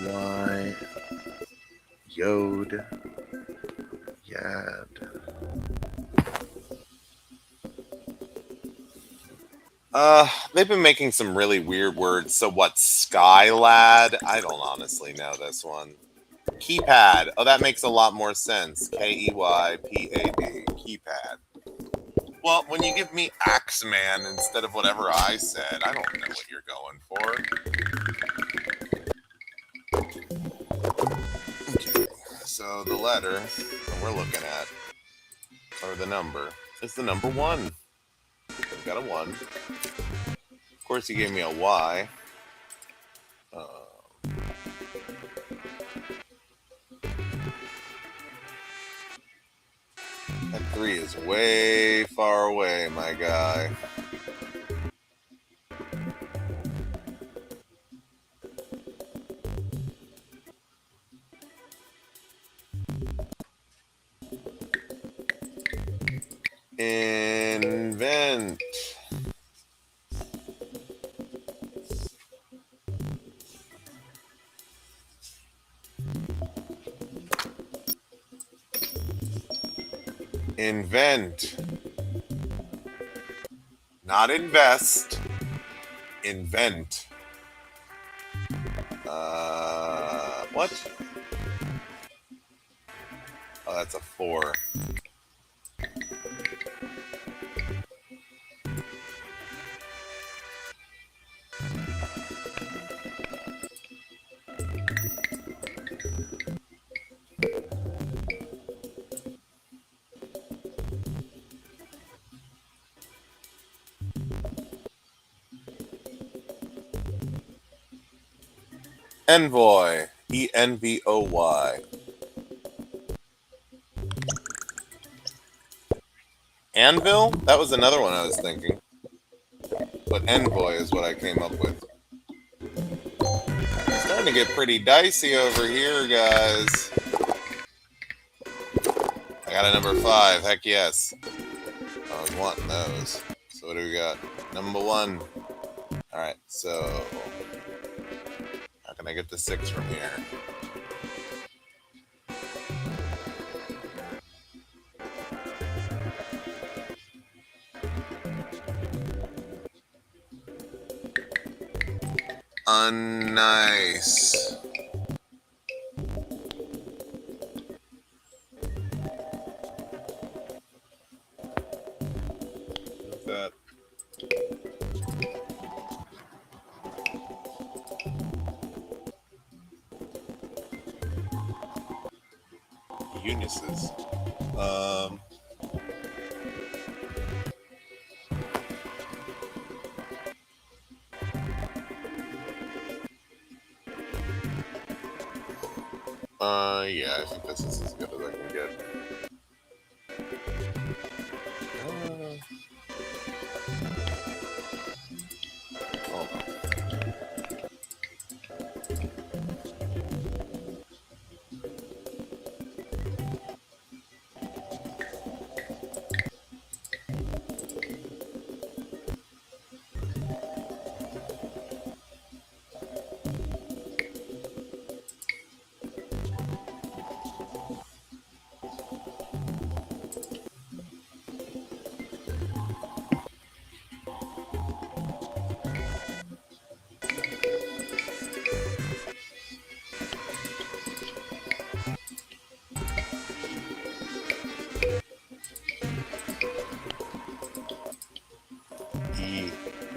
Y, Yod, Yad. They've been making some really weird words. So what, Skylad? I don't honestly know this one. Keypad. Oh, that makes a lot more sense. Keypad. Keypad. Well, when you give me Axeman instead of whatever I said, I don't know what you're going for. Okay, so the letter that we're looking at, or the number, is the number 1. I've got a 1. Of course, he gave me a Y. That 3 is way far away, my guy. Invent. Invent. Not invest. Invent. What? Oh, that's a 4. Envoy. Envoy. Anvil? That was another one I was thinking. But envoy is what I came up with. It's starting to get pretty dicey over here, guys. I got a number 5. Heck yes. I was wanting those. So what do we got? Number 1. Alright, so how can I get the 6 from here? Nice. What's that? Unices. Yeah, I think this is as good as I can get. Hold on.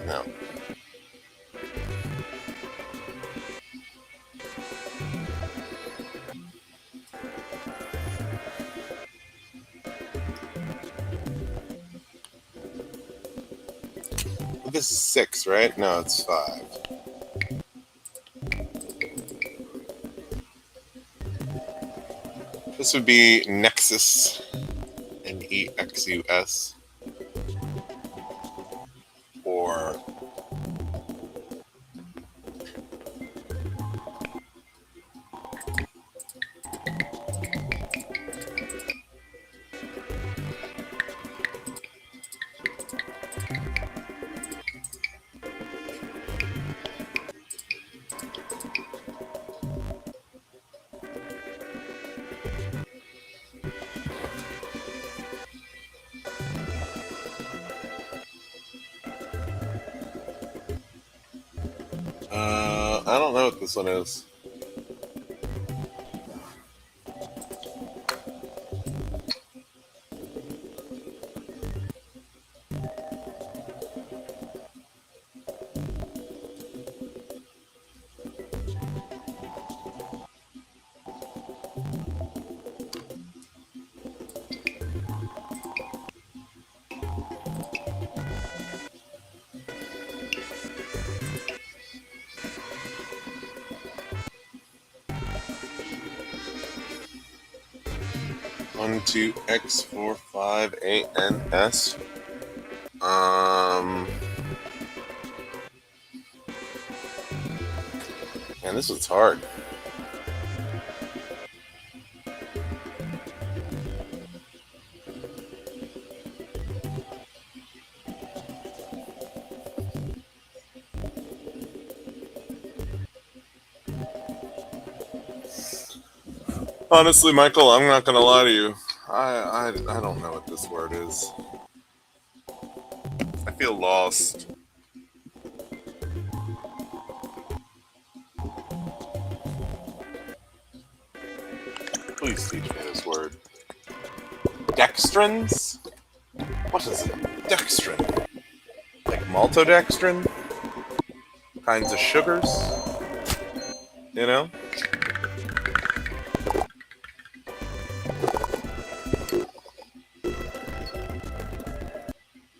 No. This is 6, right? No, it's 5. This would be Nexus, Nexus, or I don't know what this one is. One, two, X, 4, 5, 8, N, S. Man, this was hard. Honestly, Michael, I'm not gonna lie to you. I don't know what this word is. I feel lost. Please teach me this word. Dextrins? What is it? Dextrin? Like maltodextrin? Kinds of sugars? You know?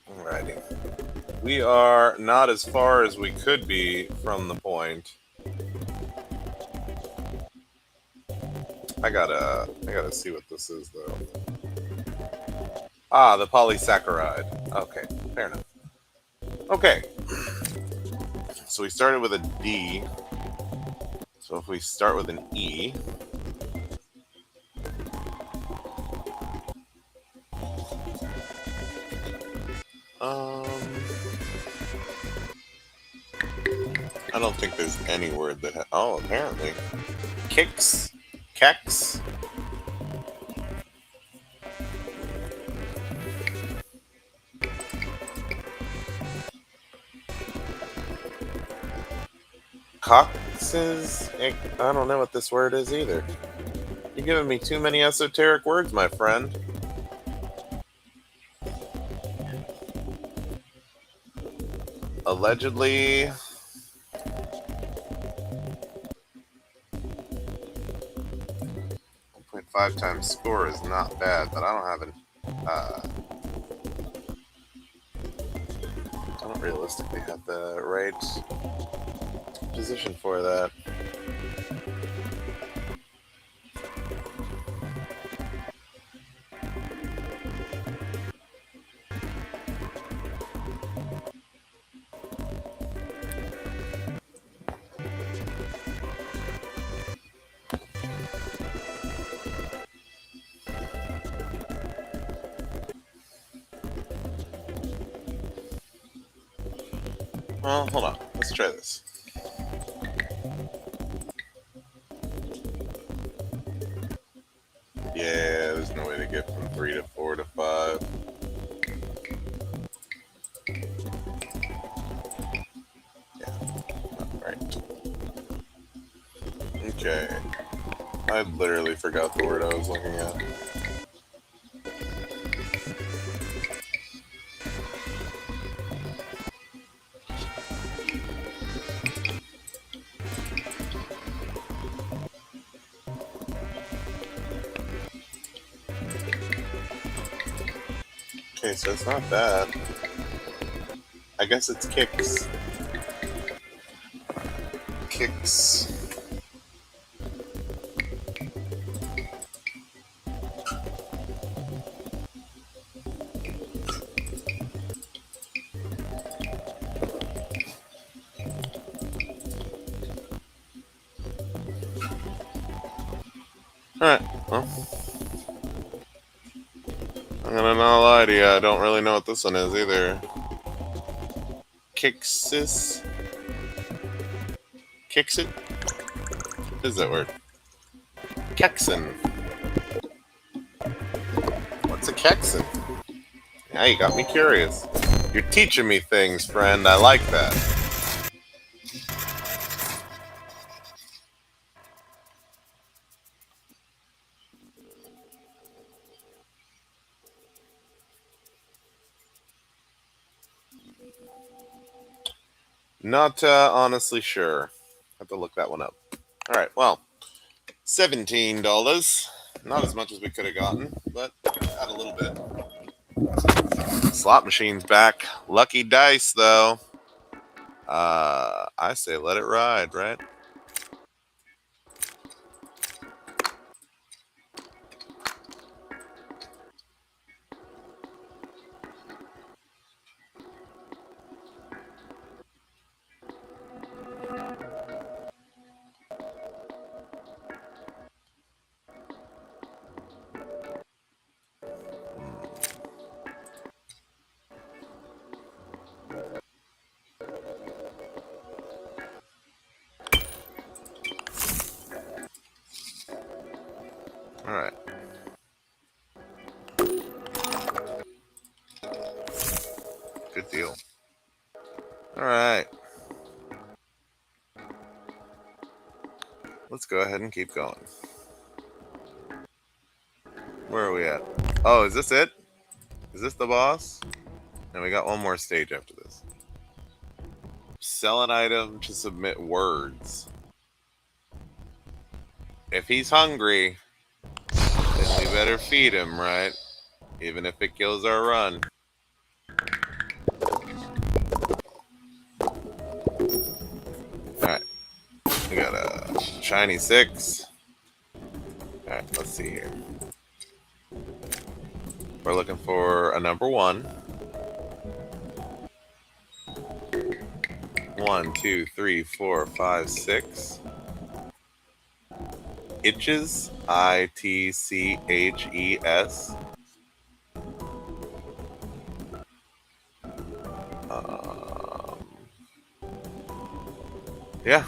Alrighty. We are not as far as we could be from the point. I gotta see what this is though. Ah, the polysaccharide. Okay, fair enough. Okay. So we started with a D. So if we start with an E. I don't think there's any word that oh, apparently. Kicks. Kex. Coxes. I don't know what this word is either. You're giving me too many esoteric words, my friend. Allegedly. 1.5 times score is not bad, but I don't have an. I don't realistically have the right position for that. Well, hold on. Let's try this. Yeah, there's no way to get from 3 to 4 to 5. Yeah, right. Okay. I literally forgot the word I was looking at. Okay, so it's not bad. I guess it's kicks. Kicks. Alright, well. I'm gonna not lie to you, I don't really know what this one is either. Cu3sed? Cu3sed? What is that word? Kexin. What's a Kexin? Now you got me curious. You're teaching me things, friend. I like that. Not honestly sure. Have to look that one up. All right, well, $17. Not as much as we could have gotten, but got a little bit. Slot machine's back. Lucky dice, though. I say let it ride, right? All right. Good deal. All right. Let's go ahead and keep going. Where are we at? Oh, is this it? Is this the boss? And we got one more stage after this. Sell an item to submit words. If he's hungry, then we better feed him, right? Even if it kills our run. Alright. We got a shiny 6. Alright, let's see here. We're looking for a number 1. 1, 2, 3, 4, 5, 6. Itches. ITCHES. Yeah.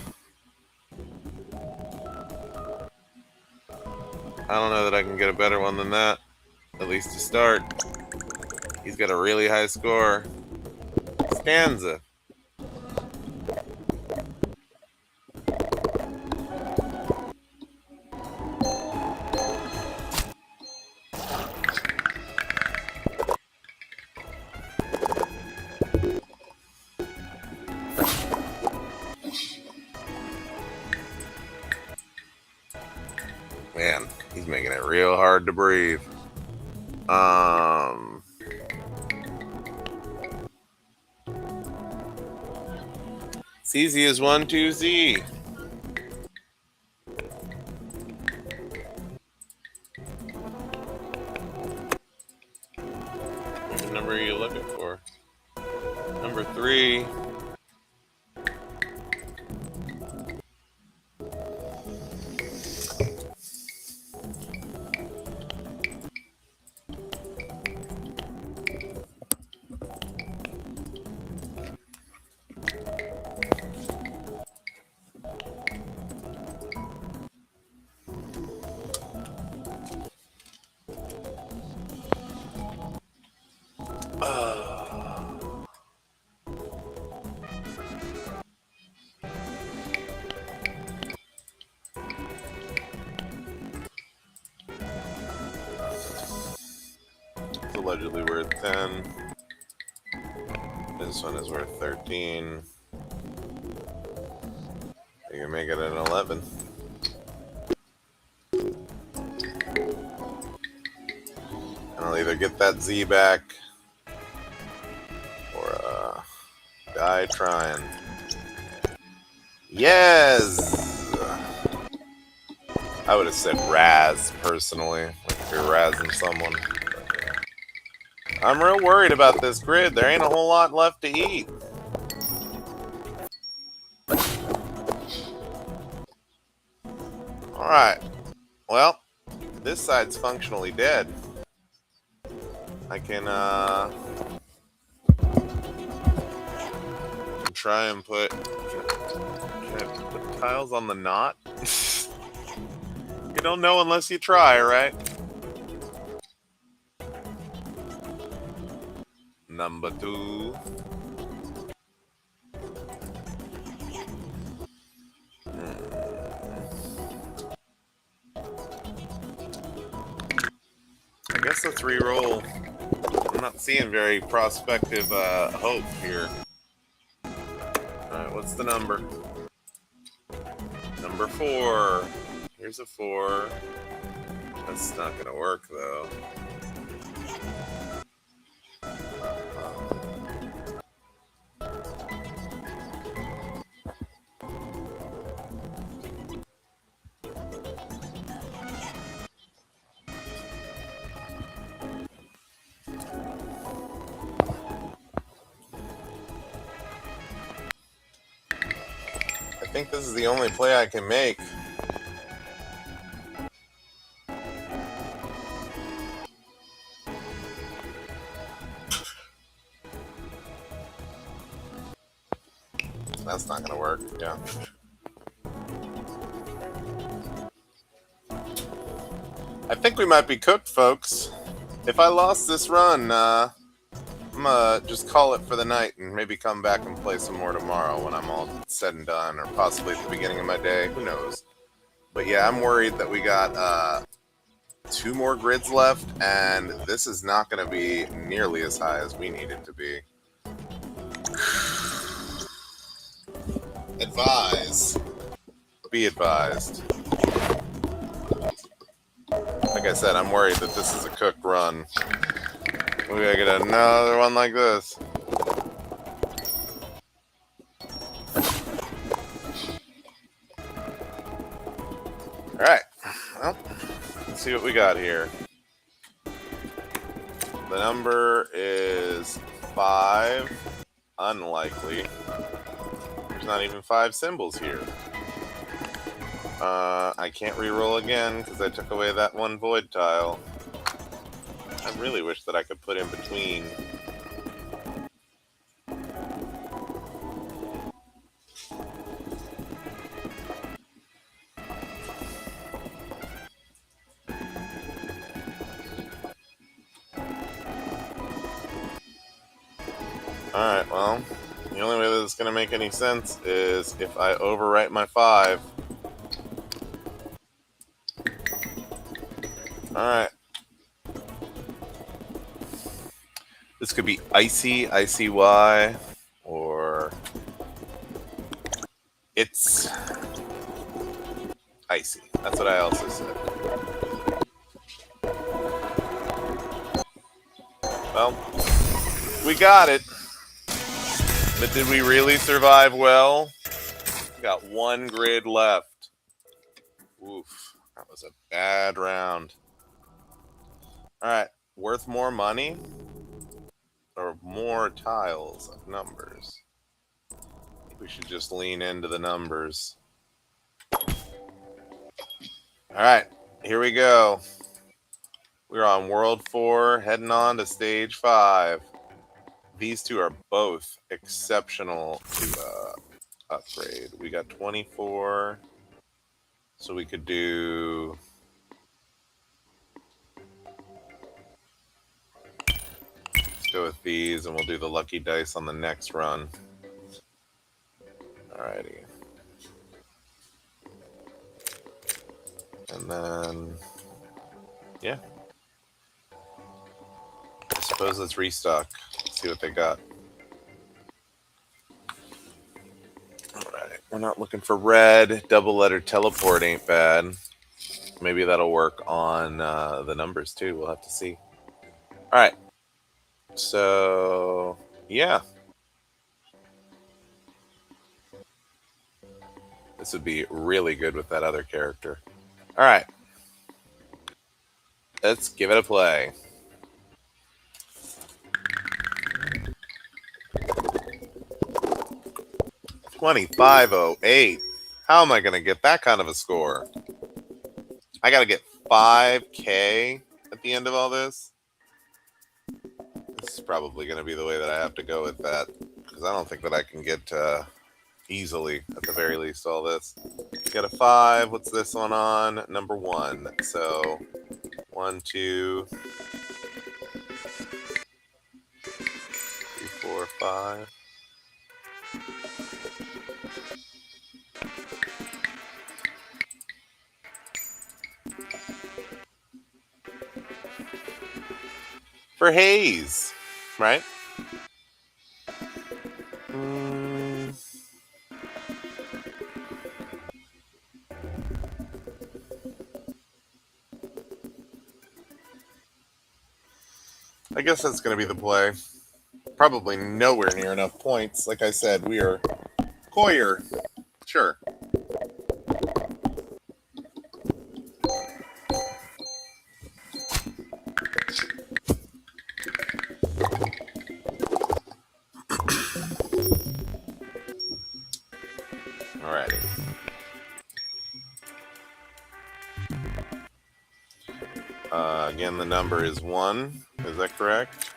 I don't know that I can get a better one than that. At least to start. He's got a really high score. Stanza. Man, he's making it real hard to breathe. It's easy as 1-2Z. What number are you looking for? Number 3. It's allegedly worth 10. This one is worth 13. You can make it an 11. And I'll either get that Z back or die trying. Yes! I would have said Raz personally, like if you're razzing someone. I'm real worried about this grid. There ain't a whole lot left to eat. Alright. Well, this side's functionally dead. I can try and put... Can I put tiles on the knot? You don't know unless you try, right? Number 2. I guess let's re-roll. I'm not seeing very prospective hope here. Alright, What's the number? Number 4. Here's a 4. That's not going to work, though. I think this is the only play I can make. That's not going to work. Yeah. I think we might be cooked, folks. If I lost this run, I'm going to just call it for the night and maybe come back and play some more tomorrow when I'm all said and done, or possibly at the beginning of my day. Who knows? But yeah, I'm worried that we got 2 more grids left, and this is not going to be nearly as high as we need it to be. Advise. Be advised. Like I said, I'm worried that this is a cooked run. We gotta get another one like this. Alright. Well, let's see what we got here. The number is 5. Unlikely. There's not even 5 symbols here. I can't re-roll again because I took away that 1 void tile. I really wish that I could put in between. Alright, well, the only way that it's going to make any sense is if I overwrite my 5. Alright. This could be icy, H2y, or it's icy. That's what I also said. Well, we got it. But did we really survive well? We got 1 grid left. Oof, that was a bad round. Alright, worth more money? Or more tiles of numbers? I think we should just lean into the numbers. Alright, here we go. We're on World 4, heading on to Stage 5. These 2 are both exceptional to upgrade. We got 24, so we could do... Let's go with these, and we'll do the lucky dice on the next run. Alrighty. And then... yeah. I suppose let's restock. See what they got. Alright, we're not looking for red. Double letter teleport ain't bad. Maybe that'll work on the numbers too. We'll have to see. Alright. So, yeah. This would be really good with that other character. Alright. Let's give it a play. $25.08. How am I going to get that kind of a score? I got to get 5K at the end of all this. This is probably going to be the way that I have to go with that, because I don't think that I can get easily, at the very least, all this. Got a 5. What's this one on? Number 1. So 1, 2, 3, 4, 5. For Hayes, right? I guess that's going to be the play. Probably nowhere near enough points. Like I said, we are Coyer. Sure. Alrighty. Again, the number is 1. Is that correct?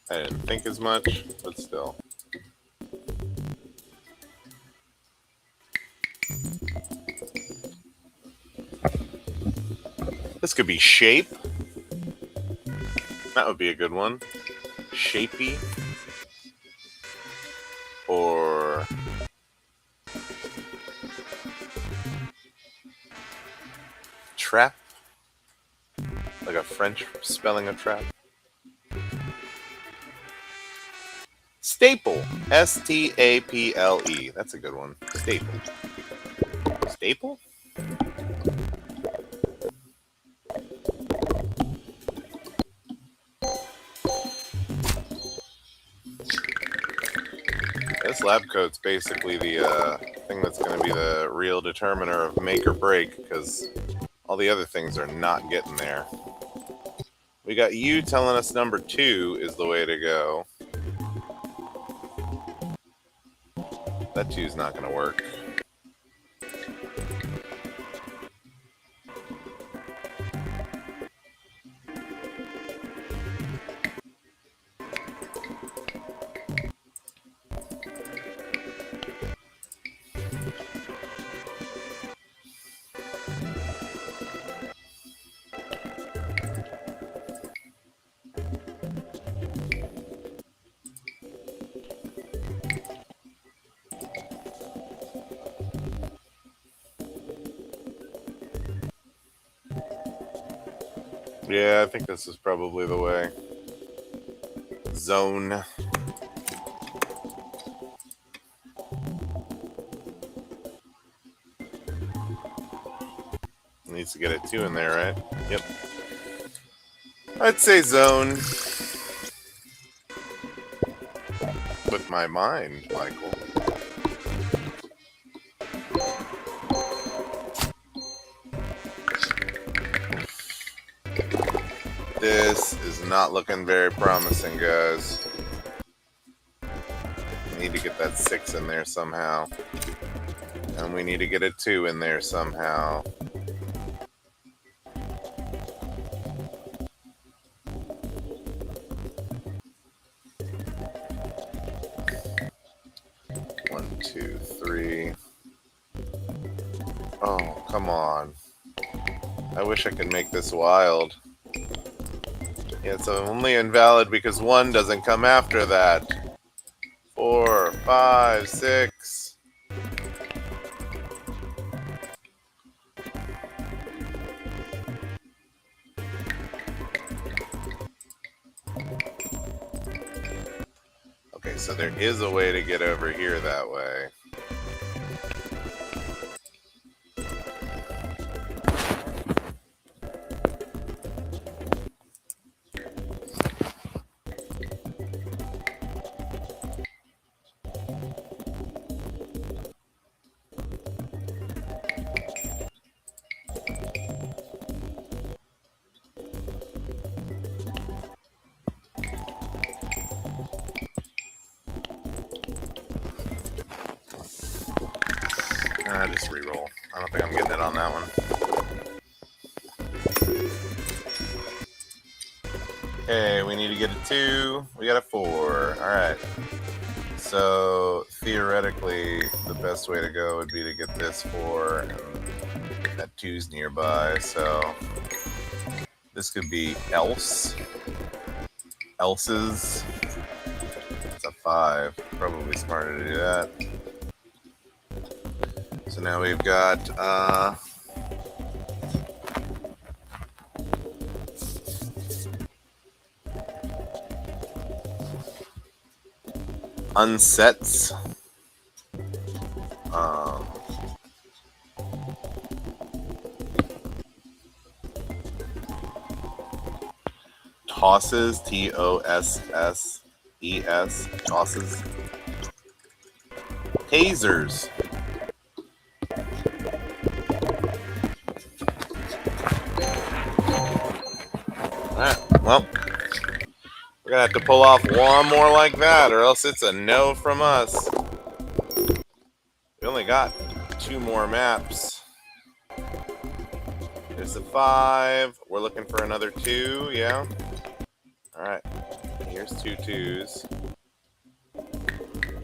I didn't think as much, but still. This could be shape. That would be a good one. Shapey. Or trap. Like a French spelling of trap. Staple. S-T-A-P-L-E. That's a good one. Staple. Staple? This lab coat's basically the thing that's going to be the real determiner of make or break, because all the other things are not getting there. We got you telling us number 2 is the way to go. That 2's not going to work. Yeah, I think this is probably the way. Zone. Needs to get a 2 in there, right? Yep. I'd say zone. With my mind, Michael. This is not looking very promising, guys. We need to get that 6 in there somehow. And we need to get a 2 in there somehow. One, two, three. Oh, come on. I wish I could make this wild. Yeah, it's only invalid because 1 doesn't come after that. 4, 5, 6. Okay, so there is a way to get over here that way. Just re-roll. I don't think I'm getting it on that one. Okay, we need to get a 2. We got a 4. Alright. So, theoretically, the best way to go would be to get this 4, and that 2's nearby, so this could be else. Else's. It's a 5. 5. Probably smarter to do that. So now we've got unsets. Tosses, Tosses, tosses. Tasers. Alright, well, we're gonna have to pull off one more like that, or else it's a no from us. We only got 2 more maps. There's a 5. We're looking for another 2, yeah? Alright, here's 2 2s.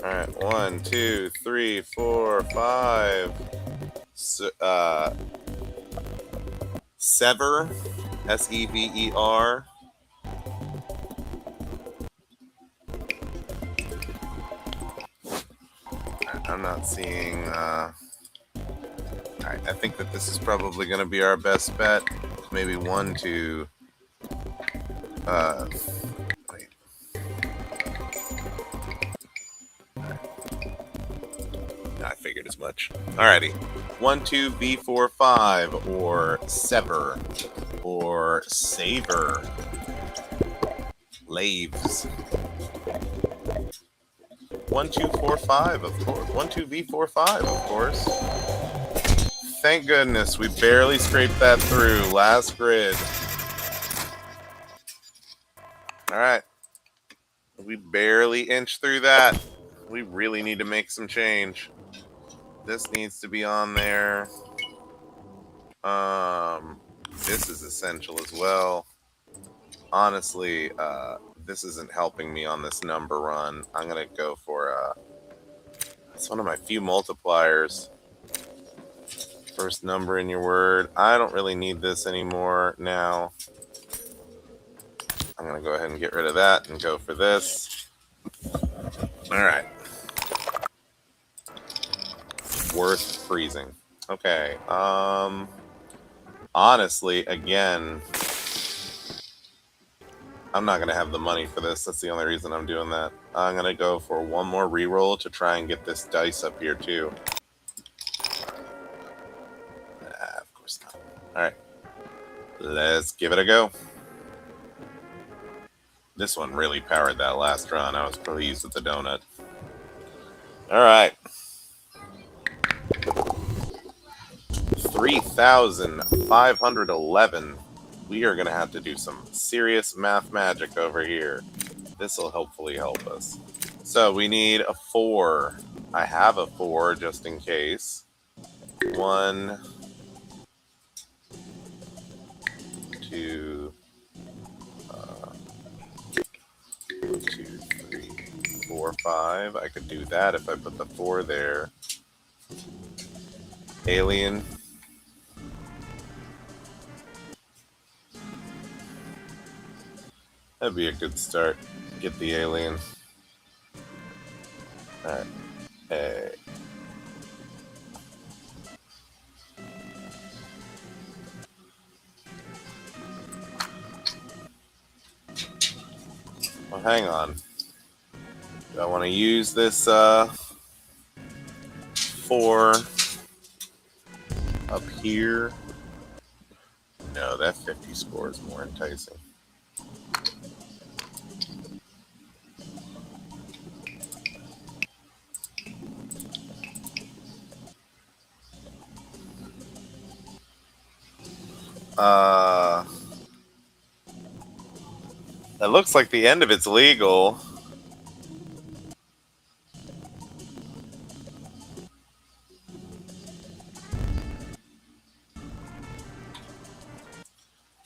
Alright, 1, 2, 3, 4, 5. Sever, Sever. I'm not seeing. I think that this is probably going to be our best bet. Maybe 1, 2. Wait. I figured as much. Alrighty. 1, 2, B4, 5, or Sever, or Saver. Laves. 1, 2, 4, 5, of course. 1, 2, V4, 5, of course. Thank goodness we barely scraped that through. Last grid. Alright. We barely inched through that. We really need to make some change. This needs to be on there. This is essential as well. Honestly, this isn't helping me on this number run. I'm going to go for it's one of my few multipliers. First number in your word. I don't really need this anymore now. I'm going to go ahead and get rid of that and go for this. All right. Worth freezing. Okay. Honestly, again, I'm not going to have the money for this. That's the only reason I'm doing that. I'm going to go for one more reroll to try and get this dice up here, too. Of course not. All right. Let's give it a go. This one really powered that last run. I was pleased with the donut. All right. 3,511. We are going to have to do some serious math magic over here. This will hopefully help us. So we need a 4. I have a 4 just in case. 1, 2, 2, 3, 4, 5. I could do that if I put the 4 there. Alien. That'd be a good start. Get the alien. Alright. Hey. Well, hang on. Do I want to use this 4 up here? No, that 50 score is more enticing. That looks like the end of it's legal.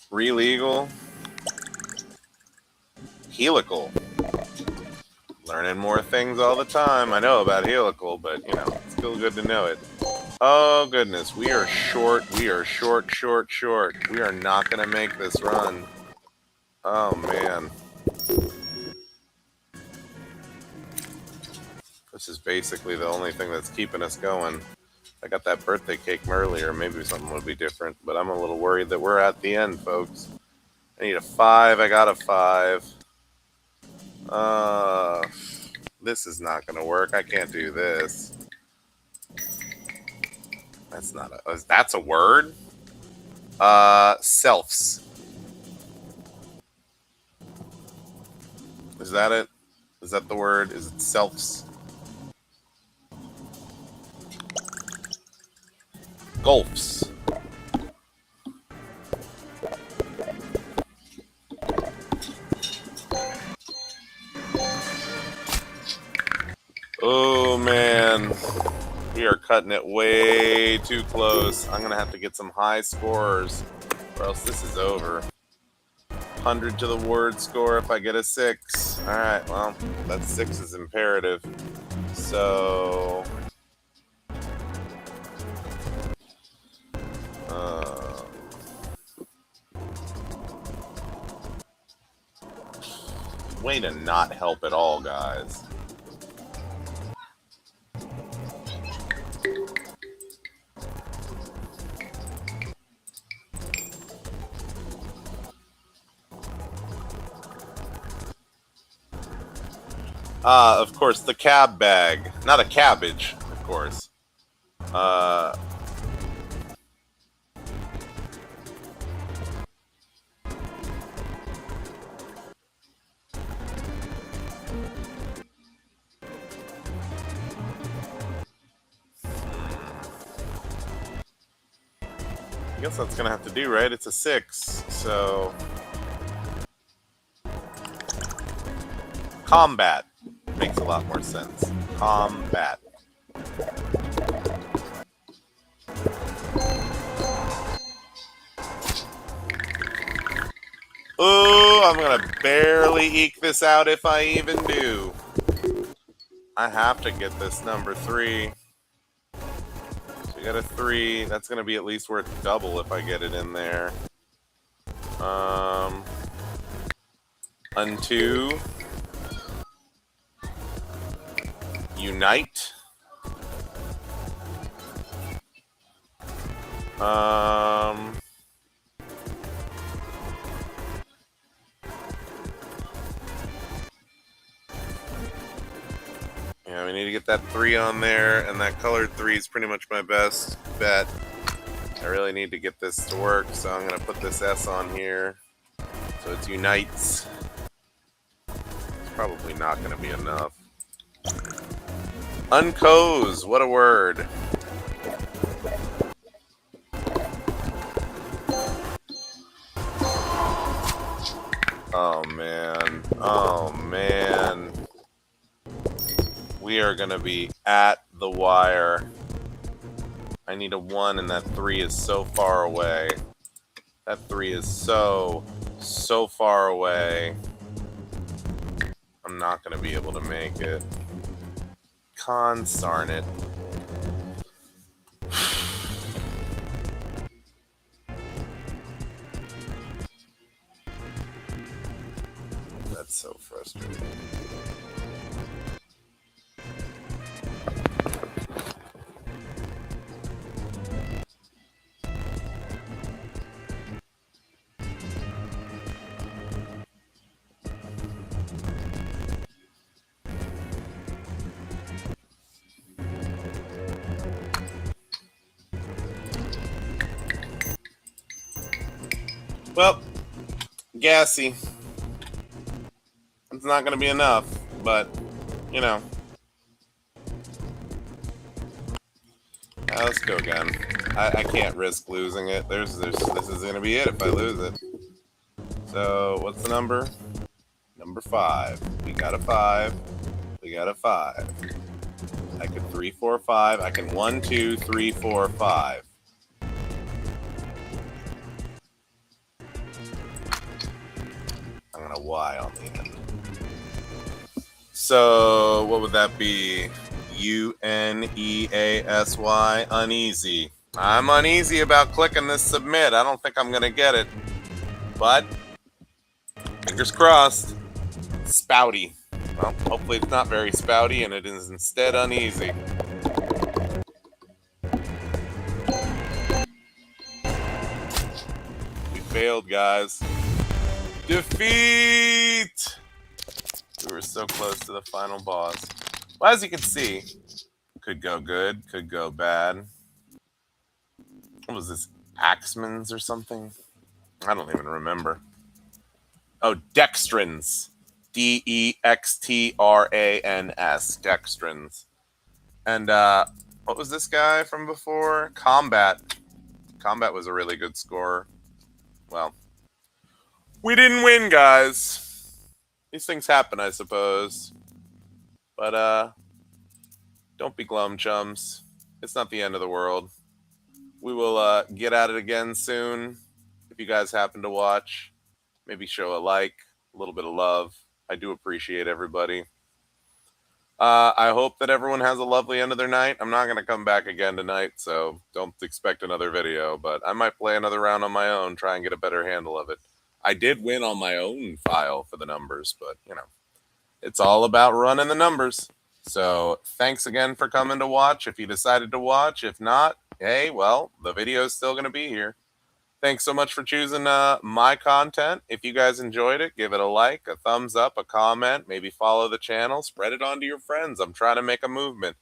Re-legal. Helical. Learning more things all the time. I know about helical, but, you know, it's still good to know it. Oh, goodness. We are short. We are short. We are not going to make this run. Oh, man. This is basically the only thing that's keeping us going. I got that birthday cake from earlier. Maybe something would be different, but I'm a little worried that we're at the end, folks. I need a 5. I got a 5. This is not going to work. I can't do this. That's not a... That's a word? Selfs. Is that it? Is that the word? Is it selfs? Golfs. Oh, man. We are cutting it way too close. I'm going to have to get some high scores, or else this is over. 100 to the word score if I get a 6. All right, well, that 6 is imperative. So... way to not help at all, guys. Of course, the cab bag. Not a cabbage, of course. I guess that's gonna have to do, right? It's a 6, so... Combat makes a lot more sense. Combat. Ooh, I'm gonna barely eke this out if I even do. I have to get this number 3. So we got a 3. That's gonna be at least worth double if I get it in there. Unto. Unite. Yeah, we need to get that 3 on there, and that colored 3 is pretty much my best bet. I really need to get this to work, so I'm going to put this S on here. So it's unites. It's probably not going to be enough. Uncose, what a word. Oh, man. Oh, man. We are going to be at the wire. I need a 1, and that 3 is so far away. That 3 is so far away. I'm not going to be able to make it. Consarn it. That's so frustrating. Well, gassy. It's not going to be enough, but, you know. Let's go again. I can't risk losing it. This is going to be it if I lose it. So, what's the number? Number 5. We got a 5. We got a 5. I can 3, 4, 5. I can 1, 2, 3, 4, 5. I'm going to Y on the end. So, what would that be? UNEASY, uneasy. I'm uneasy about clicking this submit. I don't think I'm going to get it. But, fingers crossed. Spouty. Well, hopefully it's not very spouty and it is instead uneasy. We failed, guys. Defeat! We were so close to the final boss. Well, as you can see, could go good, could go bad. What was this? Axemans or something? I don't even remember. Oh, dextrins. Dextrans. Dextrins. And what was this guy from before? Combat. Combat was a really good scorer. Well, we didn't win, guys. These things happen, I suppose. But don't be glum, chums. It's not the end of the world. We will get at it again soon. If you guys happen to watch, maybe show a like, a little bit of love. I do appreciate everybody. I hope that everyone has a lovely end of their night. I'm not going to come back again tonight, so don't expect another video, but I might play another round on my own, try and get a better handle of it. I did win on my own file for the numbers, but, you know, it's all about running the numbers. So thanks again for coming to watch if you decided to watch. If not, hey, well, the video is still going to be here. Thanks so much for choosing my content. If you guys enjoyed it, give it a like, a thumbs up, a comment, maybe follow the channel, spread it on to your friends. I'm trying to make a movement.